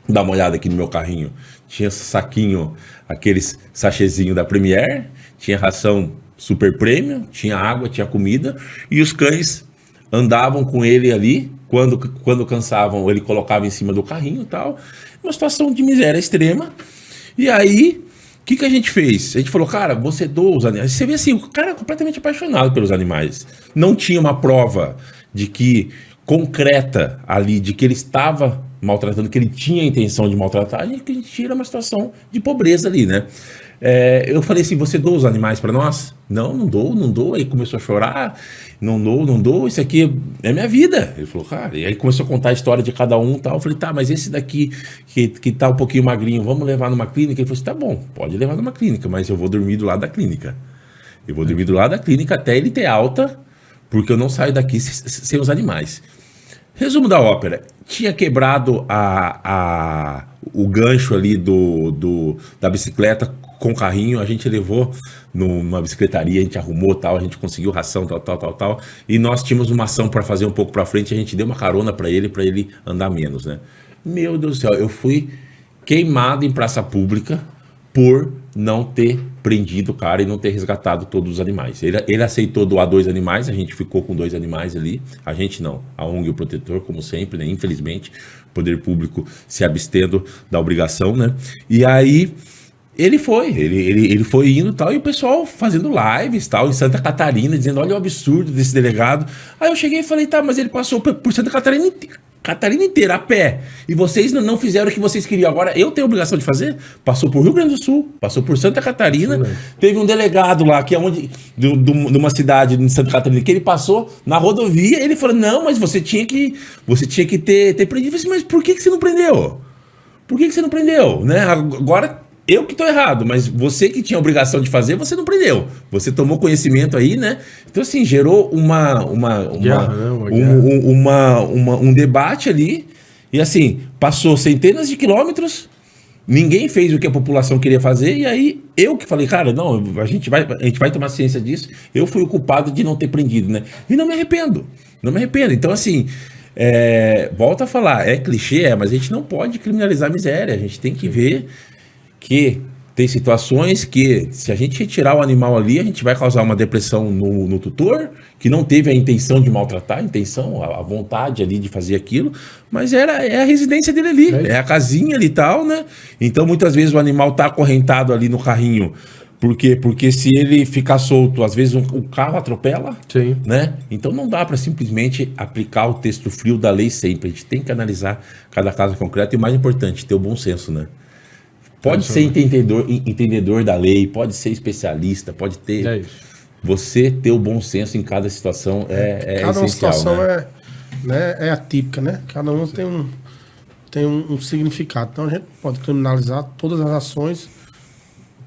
Dá uma olhada aqui no meu carrinho. Tinha saquinho, aqueles sachezinho da Premier, tinha ração super premium, tinha água, tinha comida, e os cães andavam com ele ali. Quando cansavam, ele colocava em cima do carrinho e tal. Uma situação de miséria extrema. E aí, o que a gente fez? A gente falou, cara, você doa os animais. Você vê assim, o cara é completamente apaixonado pelos animais. Não tinha uma prova de que concreta ali, de que ele estava maltratando, que ele tinha a intenção de maltratar, a gente tira uma situação de pobreza ali, né? Eu falei assim, você doa os animais para nós? Não dou. Aí começou a chorar, não dou, isso aqui é minha vida. Ele falou, cara, e aí começou a contar a história de cada um e tal. Eu falei, tá, mas esse daqui que tá um pouquinho magrinho, vamos levar numa clínica? Ele falou assim, tá bom, pode levar numa clínica, mas eu vou dormir do lado da clínica. Eu vou dormir do lado da clínica até ele ter alta, porque eu não saio daqui sem os animais. Resumo da ópera, tinha quebrado o gancho ali da bicicleta com o carrinho, a gente levou numa bicicletaria, a gente arrumou tal, a gente conseguiu ração, tal, e nós tínhamos uma ação para fazer um pouco para frente, a gente deu uma carona para ele andar menos, né? Meu Deus do céu, eu fui queimado em praça pública por não ter prendido o cara e não ter resgatado todos os animais. Ele aceitou doar 2 animais, a gente ficou com 2 animais ali. A gente não, a ONG e o protetor, como sempre, né? Infelizmente, o poder público se abstendo da obrigação, né? E aí, ele foi indo e tal, e o pessoal fazendo lives tal, em Santa Catarina, dizendo, olha o absurdo desse delegado. Aí eu cheguei e falei, tá, mas ele passou por Santa Catarina inteira, a pé, e vocês não fizeram o que vocês queriam. Agora eu tenho a obrigação de fazer? Passou por Rio Grande do Sul, passou por Santa Catarina, teve um delegado lá, que é de uma cidade de Santa Catarina, que ele passou na rodovia, ele falou, não, mas você tinha que ter prendido. Eu falei, mas por que você não prendeu? Por que você não prendeu? Né? Agora, eu que estou errado, mas você que tinha a obrigação de fazer, você não prendeu. Você tomou conhecimento aí, né? Então, assim, gerou um debate ali. E, assim, passou centenas de quilômetros, ninguém fez o que a população queria fazer. E aí, eu que falei, cara, não, a gente vai tomar ciência disso. Eu fui o culpado de não ter prendido, né? E não me arrependo. Então, assim, volto a falar, é clichê, mas a gente não pode criminalizar a miséria. A gente tem que ver que tem situações que, se a gente retirar o animal ali, a gente vai causar uma depressão no tutor, que não teve a intenção de maltratar, a vontade ali de fazer aquilo, mas é a residência dele ali, é a casinha ali e tal, né? Então, muitas vezes o animal tá acorrentado ali no carrinho Por quê? Porque se ele ficar solto, às vezes o carro atropela, Sim. né? Então não dá para simplesmente aplicar o texto frio da lei sempre. A gente tem que analisar cada caso concreto e, o mais importante, ter o bom senso, né? Pode ser entendedor da lei, pode ser especialista, pode ter... É isso. Você ter o bom senso em cada situação é Cada uma essencial, situação né? é atípica, né? Cada uma tem um significado. Então a gente pode criminalizar todas as ações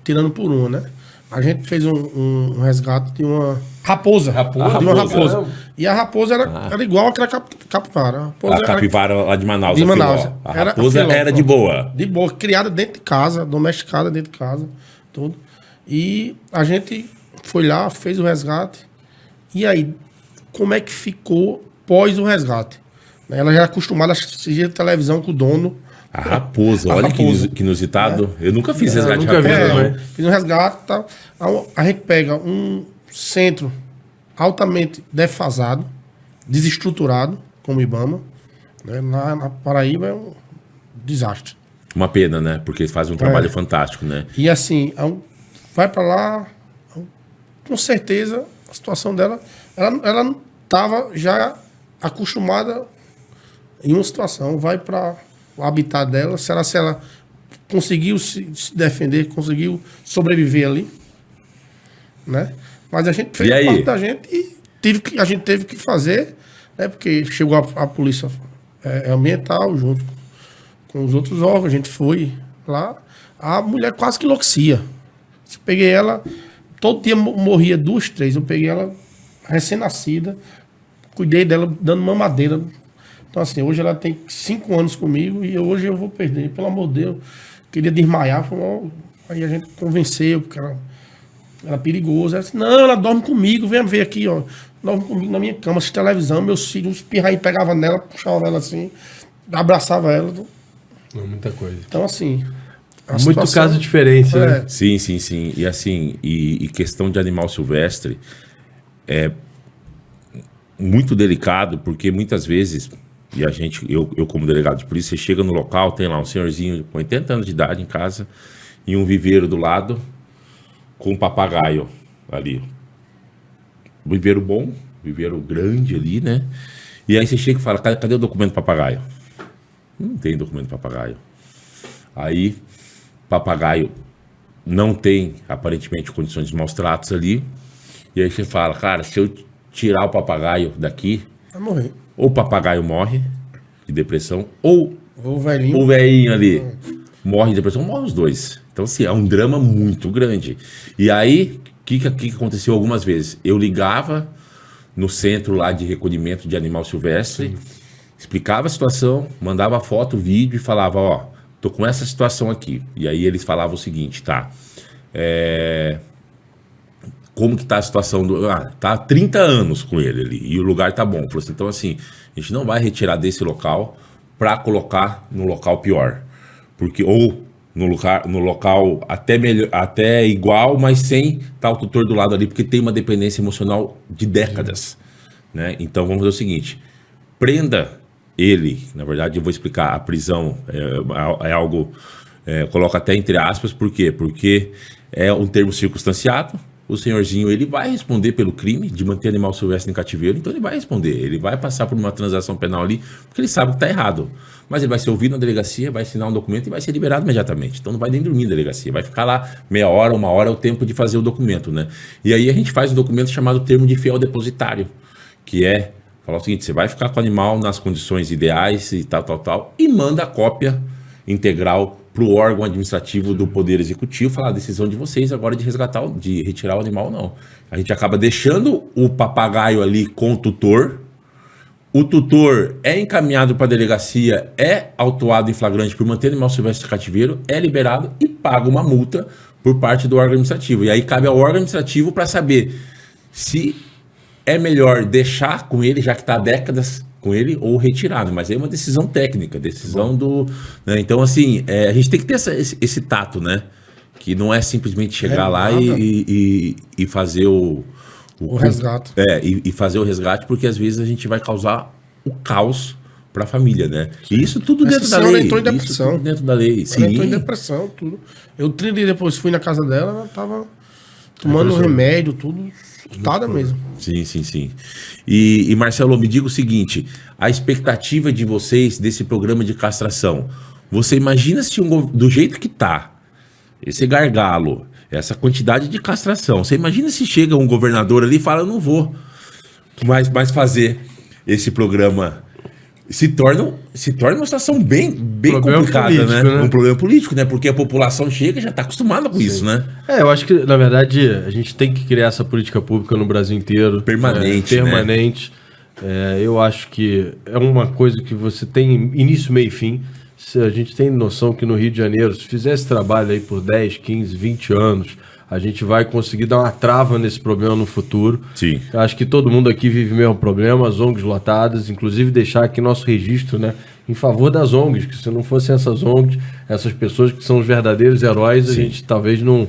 tirando por uma, né? A gente fez um resgate de uma raposa. De uma raposa. E a raposa era igual àquela capivara. A raposa A capivara lá de Manaus. de a Manaus. filó. A raposa filó, era de boa. De boa, criada dentro de casa, domesticada dentro de casa, tudo. E a gente foi lá, fez o resgate. E aí, como é que ficou pós o resgate? Ela já era acostumada a assistir televisão com o dono. A raposa, A olha raposa. que inusitado. Eu nunca fiz resgate de nunca vi raposa, também. não. Fiz um resgate e tal. A gente pega um centro altamente defasado, desestruturado, como o Ibama. Né? Na Paraíba é um desastre. Uma pena, né? Porque eles fazem um trabalho fantástico, né? E assim, vai para lá, com certeza a situação dela, ela estava já acostumada em uma situação, vai para o habitat dela, será se ela conseguiu se defender, conseguiu sobreviver ali, né? Mas a gente fez E a aí? parte da gente e a gente teve que fazer, né? Porque chegou a polícia ambiental junto com os outros órgãos, a gente foi lá, a mulher quase que enlouquecia. Eu peguei ela, todo dia morria 2, 3, eu peguei ela recém-nascida, cuidei dela dando mamadeira. Então assim, hoje ela tem 5 anos comigo e hoje eu vou perder, pelo amor de Deus. Queria desmaiar, aí a gente convenceu, porque era perigoso. Ela disse, não, ela dorme comigo, vem ver aqui, ó. Dorme comigo na minha cama, assiste televisão, meus filhos, os pirraí pegavam nela, puxavam ela assim, abraçava ela. Muita coisa. Então assim... a Muito situação- caso diferente, né? Sim, sim, sim. E assim, e questão de animal silvestre é muito delicado, porque muitas vezes, e a gente, eu como delegado de polícia, você chega no local, tem lá um senhorzinho com 80 anos de idade em casa e um viveiro do lado com um papagaio ali. Viveiro bom, viveiro grande ali, né? E aí você chega e fala, cadê o documento do papagaio? Não tem documento do papagaio. Aí, papagaio não tem, aparentemente, condições de maus tratos ali. E aí você fala, cara, se eu tirar o papagaio daqui, Vai morrer. ou o papagaio morre de depressão, ou O velhinho. o velhinho ali morre de depressão, morre os dois. Então, assim, é um drama muito grande. E aí, o que aconteceu algumas vezes? Eu ligava no centro lá de recolhimento de animal silvestre, explicava a situação, mandava foto, vídeo e falava, ó, tô com essa situação aqui. E aí eles falavam o seguinte, tá? Como que tá a situação do... tá há 30 anos com ele ali, e o lugar tá bom. Falou assim, então assim, a gente não vai retirar desse local para colocar no local pior. Porque, ou no local até, até igual, mas sem estar o tutor do lado ali, porque tem uma dependência emocional de décadas. Né? Então vamos fazer o seguinte, prenda ele, na verdade eu vou explicar, a prisão é algo, coloco até entre aspas, por quê? Porque é um termo circunstanciado, o senhorzinho ele vai responder pelo crime de manter animal silvestre em cativeiro, então ele vai responder, ele vai passar por uma transação penal ali, porque ele sabe que está errado, mas ele vai ser ouvido na delegacia, vai assinar um documento e vai ser liberado imediatamente, então não vai nem dormir na delegacia, vai ficar lá meia hora, 1 hora, é o tempo de fazer o documento, né? E aí a gente faz um documento chamado termo de fiel depositário, que é falar o seguinte, você vai ficar com o animal nas condições ideais e tal, e manda a cópia integral para o órgão administrativo do Poder Executivo, falar a decisão de vocês agora de resgatar, de retirar o animal ou não. A gente acaba deixando o papagaio ali com o tutor é encaminhado para a delegacia, é autuado em flagrante por manter animal silvestre de cativeiro, é liberado e paga uma multa por parte do órgão administrativo. E aí cabe ao órgão administrativo para saber se é melhor deixar com ele, já que está há décadas com ele, ou retirado. Mas aí é uma decisão técnica, decisão do... Né? Então, assim, a gente tem que ter esse tato, né? Que não é simplesmente chegar lá e fazer o resgate. E fazer o resgate, porque às vezes a gente vai causar o caos para a família, né? E isso tudo Essa dentro da senhora lei. entrou em Isso depressão. tudo dentro da lei, Ela entrou em sim. depressão, tudo. Eu 30 dias depois fui na casa dela, ela tava tomando remédio, tudo surtada mesmo. Sim. E Marcelo, me diga o seguinte, a expectativa de vocês desse programa de castração, você imagina se do jeito que tá, esse gargalo, essa quantidade de castração, você imagina se chega um governador ali e fala, eu não vou mais fazer esse programa, se torna uma situação bem complicada, político, né? Um problema político, né? Porque a população chega e já está acostumada com isso, né? Eu acho que, na verdade, a gente tem que criar essa política pública no Brasil inteiro. Permanente, permanente. Eu acho que é uma coisa que você tem início, meio e fim. A gente tem noção que no Rio de Janeiro, se fizer esse trabalho aí por 10, 15, 20 anos, a gente vai conseguir dar uma trava nesse problema no futuro. Sim. Acho que todo mundo aqui vive o mesmo problema, as ONGs lotadas, inclusive deixar aqui nosso registro, né, em favor das ONGs, que se não fossem essas ONGs, essas pessoas que são os verdadeiros heróis, a gente talvez não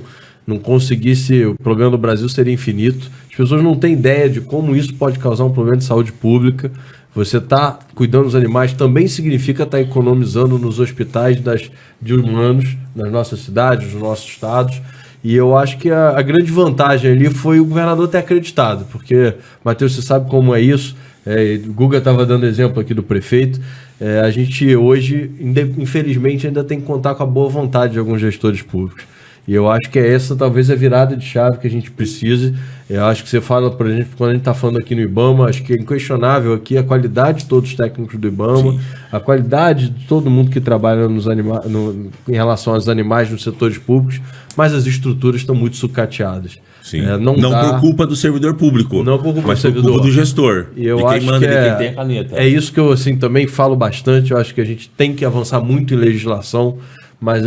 conseguisse, o problema do Brasil seria infinito. As pessoas não têm ideia de como isso pode causar um problema de saúde pública. Você está cuidando dos animais também significa estar economizando nos hospitais de humanos, nas nossas cidades, nos nossos estados. E eu acho que a grande vantagem ali foi o governador ter acreditado, porque, Matheus, você sabe como é isso, o Guga estava dando exemplo aqui do prefeito, a gente hoje, infelizmente, ainda tem que contar com a boa vontade de alguns gestores públicos. E eu acho que essa talvez a virada de chave que a gente precise. Eu acho que você fala, por exemplo, quando a gente está falando aqui no IBAMA, acho que é inquestionável aqui a qualidade de todos os técnicos do IBAMA, a qualidade de todo mundo que trabalha em relação aos animais nos setores públicos, mas as estruturas estão muito sucateadas. Sim. Não por culpa do servidor público, não por culpa mas do servidor. Por culpa do gestor. E eu de quem acho manda, que de quem tem a caneta. É isso que eu assim, também falo bastante. Eu acho que a gente tem que avançar muito em legislação, mas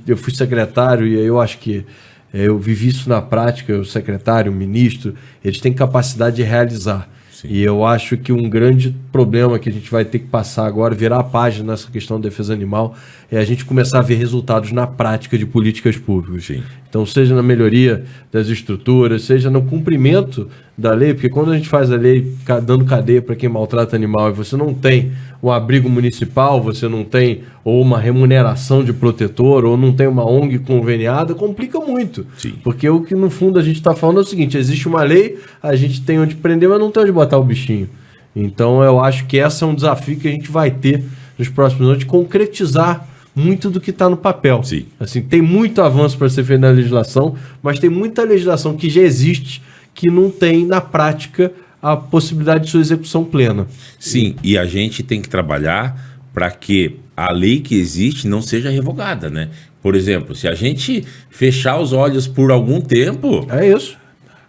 eu fui secretário e eu acho que eu vivi isso na prática. O secretário, o ministro, eles têm capacidade de realizar. Sim. E eu acho que um grande problema que a gente vai ter que passar agora, virar a página nessa questão da defesa animal, é a gente começar a ver resultados na prática de políticas públicas. Sim. Então, seja na melhoria das estruturas, seja no cumprimento da lei, porque quando a gente faz a lei dando cadeia para quem maltrata animal e você não tem um abrigo municipal, você não tem ou uma remuneração de protetor, ou não tem uma ONG conveniada, complica muito. Sim. Porque o que no fundo a gente está falando é o seguinte, existe uma lei, a gente tem onde prender, mas não tem onde botar o bichinho. Então eu acho que esse é um desafio que a gente vai ter nos próximos anos, de concretizar muito do que está no papel. Sim. Assim, tem muito avanço para ser feito na legislação, mas tem muita legislação que já existe que não tem na prática a possibilidade de sua execução plena. Sim, e a gente tem que trabalhar para que a lei que existe não seja revogada, né? Por exemplo, se a gente fechar os olhos por algum tempo... É isso.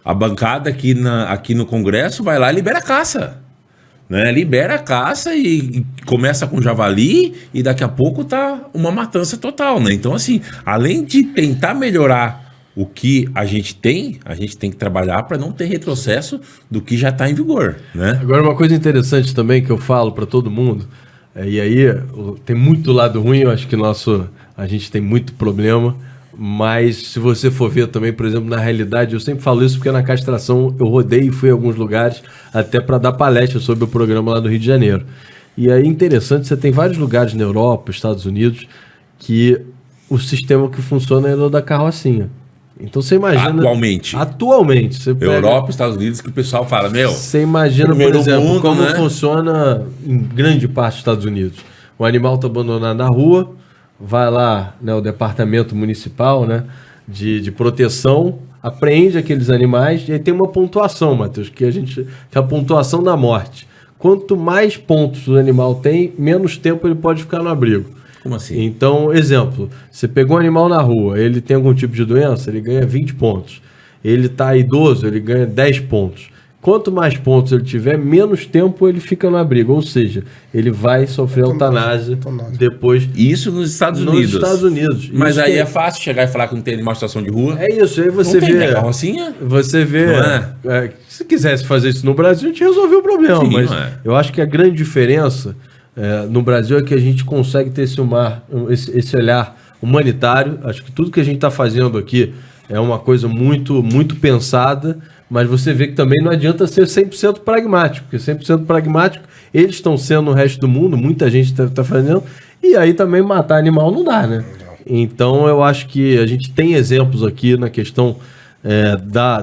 A bancada aqui no Congresso vai lá e libera a caça. Né? Libera a caça e começa com javali e daqui a pouco tá uma matança total, né? Então, assim, além de tentar melhorar o que a gente tem que trabalhar para não ter retrocesso do que já está em vigor, né? Agora, uma coisa interessante também que eu falo para todo mundo, e aí tem muito lado ruim, eu acho que a gente tem muito problema, mas se você for ver também, por exemplo, na realidade, eu sempre falo isso porque na castração eu rodei e fui a alguns lugares até para dar palestra sobre o programa lá do Rio de Janeiro. E aí interessante, você tem vários lugares na Europa, Estados Unidos, que o sistema que funciona é o da carrocinha. Então você imagina... Atualmente. Você pega, Europa, Estados Unidos, que o pessoal fala, você imagina, por exemplo, como funciona em grande parte dos Estados Unidos. O animal está abandonado na rua, vai lá, né, o departamento municipal, né, de proteção, apreende aqueles animais e aí tem uma pontuação, Matheus, que é a pontuação da morte. Quanto mais pontos o animal tem, menos tempo ele pode ficar no abrigo. Como assim? Então, exemplo, você pegou um animal na rua, ele tem algum tipo de doença, ele ganha 20 pontos. Ele está idoso, ele ganha 10 pontos. Quanto mais pontos ele tiver, menos tempo ele fica no abrigo. Ou seja, ele vai sofrer eutanásia depois. Isso nos Estados Unidos. Nos Estados Unidos. Mas isso aí é fácil chegar e falar que não tem animal em situação de rua. É isso, aí você vê. Tem carrocinha? Você vê. Se quisesse fazer isso no Brasil, a gente resolveu o problema. Sim, mas eu acho que a grande diferença no Brasil é que a gente consegue ter esse olhar humanitário. Acho que tudo que a gente está fazendo aqui é uma coisa muito, muito pensada, mas você vê que também não adianta ser 100% pragmático, porque 100% pragmático, eles estão sendo no resto do mundo, muita gente está fazendo, e aí também matar animal não dá, né? Então eu acho que a gente tem exemplos aqui na questão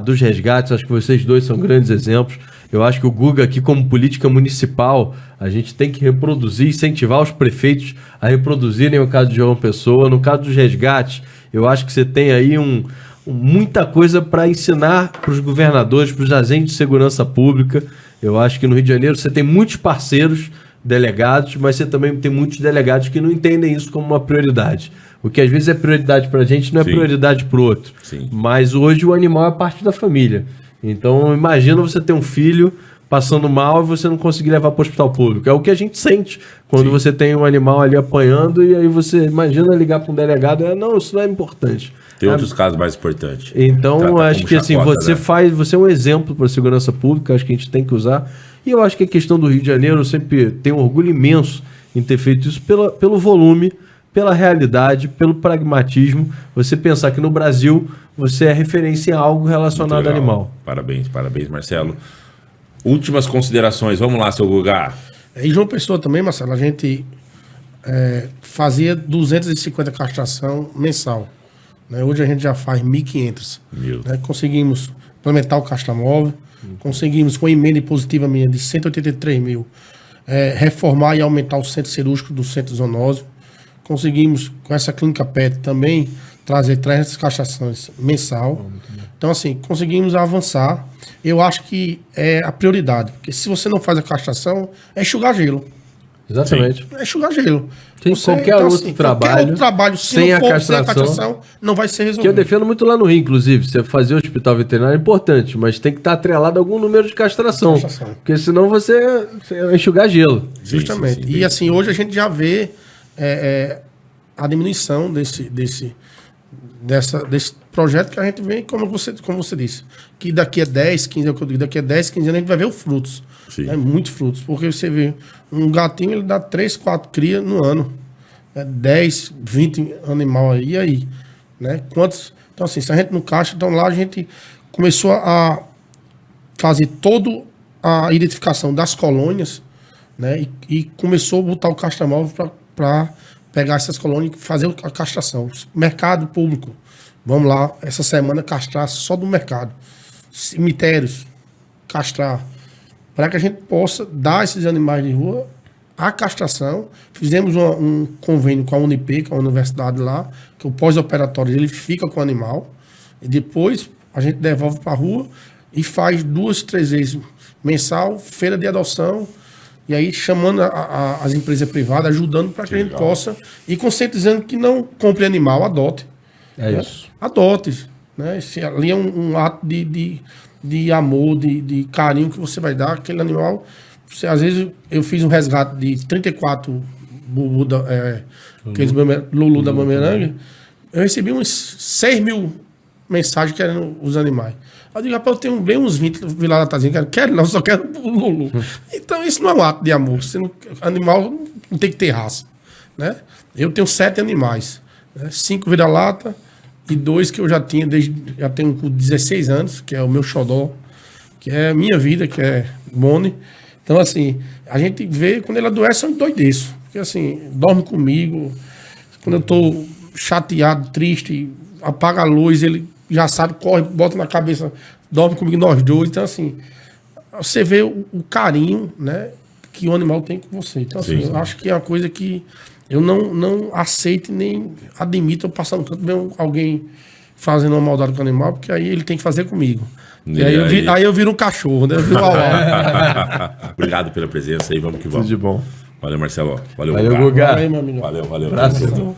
dos resgates. Acho que vocês dois são grandes exemplos. Eu acho que o Guga aqui, como política municipal, a gente tem que reproduzir, incentivar os prefeitos a reproduzirem o caso de João Pessoa. No caso dos resgates, eu acho que você tem aí muita coisa para ensinar para os governadores, para os agentes de segurança pública. Eu acho que no Rio de Janeiro você tem muitos parceiros delegados, mas você também tem muitos delegados que não entendem isso como uma prioridade. O que às vezes é prioridade para a gente não é prioridade para o outro. Sim. Mas hoje o animal é parte da família. Então imagina você ter um filho passando mal e você não conseguir levar para o hospital público. É o que a gente sente quando você tem um animal ali apanhando e aí você imagina ligar para um delegado e não, isso não é importante. Tem outros casos mais importantes. Então, acho que assim, chacota, você é um exemplo para a segurança pública, acho que a gente tem que usar. E eu acho que a questão do Rio de Janeiro, eu sempre tenho um orgulho imenso em ter feito isso pelo volume, pela realidade, pelo pragmatismo. Você pensar que no Brasil você é referência em algo relacionado ao animal. Parabéns, Marcelo. Últimas considerações, vamos lá, seu Guga. Em João Pessoa também, Marcelo, a gente fazia 250 castração mensal. Né? Hoje a gente já faz 1.500. Né? Conseguimos implementar o castramóvel, conseguimos com emenda impositiva minha de 183 mil, reformar e aumentar o centro cirúrgico do centro zoonótico. Conseguimos, com essa clínica PET também, trazer 300 castrações mensal. Então, assim, conseguimos avançar. Eu acho que é a prioridade, porque se você não faz a castração, é enxugar gelo. Exatamente. É enxugar gelo. Tem qualquer outro trabalho, se não for sem a castração, não vai ser resolvido. Que eu defendo muito lá no Rio, inclusive. Você fazer o hospital veterinário é importante, mas tem que estar atrelado a algum número de castração. Porque senão você vai enxugar gelo. Justamente. E assim, hoje a gente já vê a diminuição desse projeto que a gente vê, como você disse, que daqui a 10, 15 anos, daqui a 10, 15 anos a gente vai ver os frutos. Muitos frutos. Porque você vê, um gatinho ele dá 3, 4 crias no ano. 10, 20 animal aí, e aí? Né? Quantos? Então assim, se a gente não caixa, então lá a gente começou a fazer toda a identificação das colônias, né? E começou a botar o castramóvel para pegar essas colônias e fazer a castração. Mercado público. Vamos lá, essa semana castrar só do mercado. Cemitérios, castrar. Para que a gente possa dar a esses animais de rua a castração. Fizemos um convênio com a Unip, com a universidade lá, que o pós-operatório ele fica com o animal. E depois a gente devolve para a rua e faz 2, 3 vezes mensal, feira de adoção. E aí chamando as empresas privadas, ajudando para que a gente possa ir conscientizando que não compre animal, adote. Isso. Adote. Né? Esse ali é um ato de amor, de carinho que você vai dar àquele animal. Às vezes eu fiz um resgate de 34 bubu aqueles Lulu da Bumerangue. Eu recebi uns 6 mil mensagens querendo os animais. Eu digo, rapaz, eu tenho bem uns 20 vira-latazinhos, quero não, só quero o Lulu. Então isso não é um ato de amor. Animal não tem que ter raça. Né? Eu tenho 7 animais. Né? 5 vira-lata e 2 que eu já tenho com 16 anos, que é o meu xodó, que é a minha vida, que é Boni. Então, assim, a gente vê, quando ele adoece, eu endoideço. Porque, assim, dorme comigo. Quando eu tô chateado, triste, apaga a luz, ele já sabe, corre, bota na cabeça, dorme comigo nós dois. Então, assim, você vê o carinho, né, que o animal tem com você. Então, assim, eu acho que é uma coisa que eu não aceito nem admito eu passar um tanto bem alguém fazendo uma maldade com o animal, porque aí ele tem que fazer comigo. E aí eu viro um cachorro, né? Eu viro Obrigado pela presença aí, vamos que vamos. Tudo de bom. Valeu, Marcelo. Valeu, Guga. Valeu, meu amigo. Valeu. Abraço.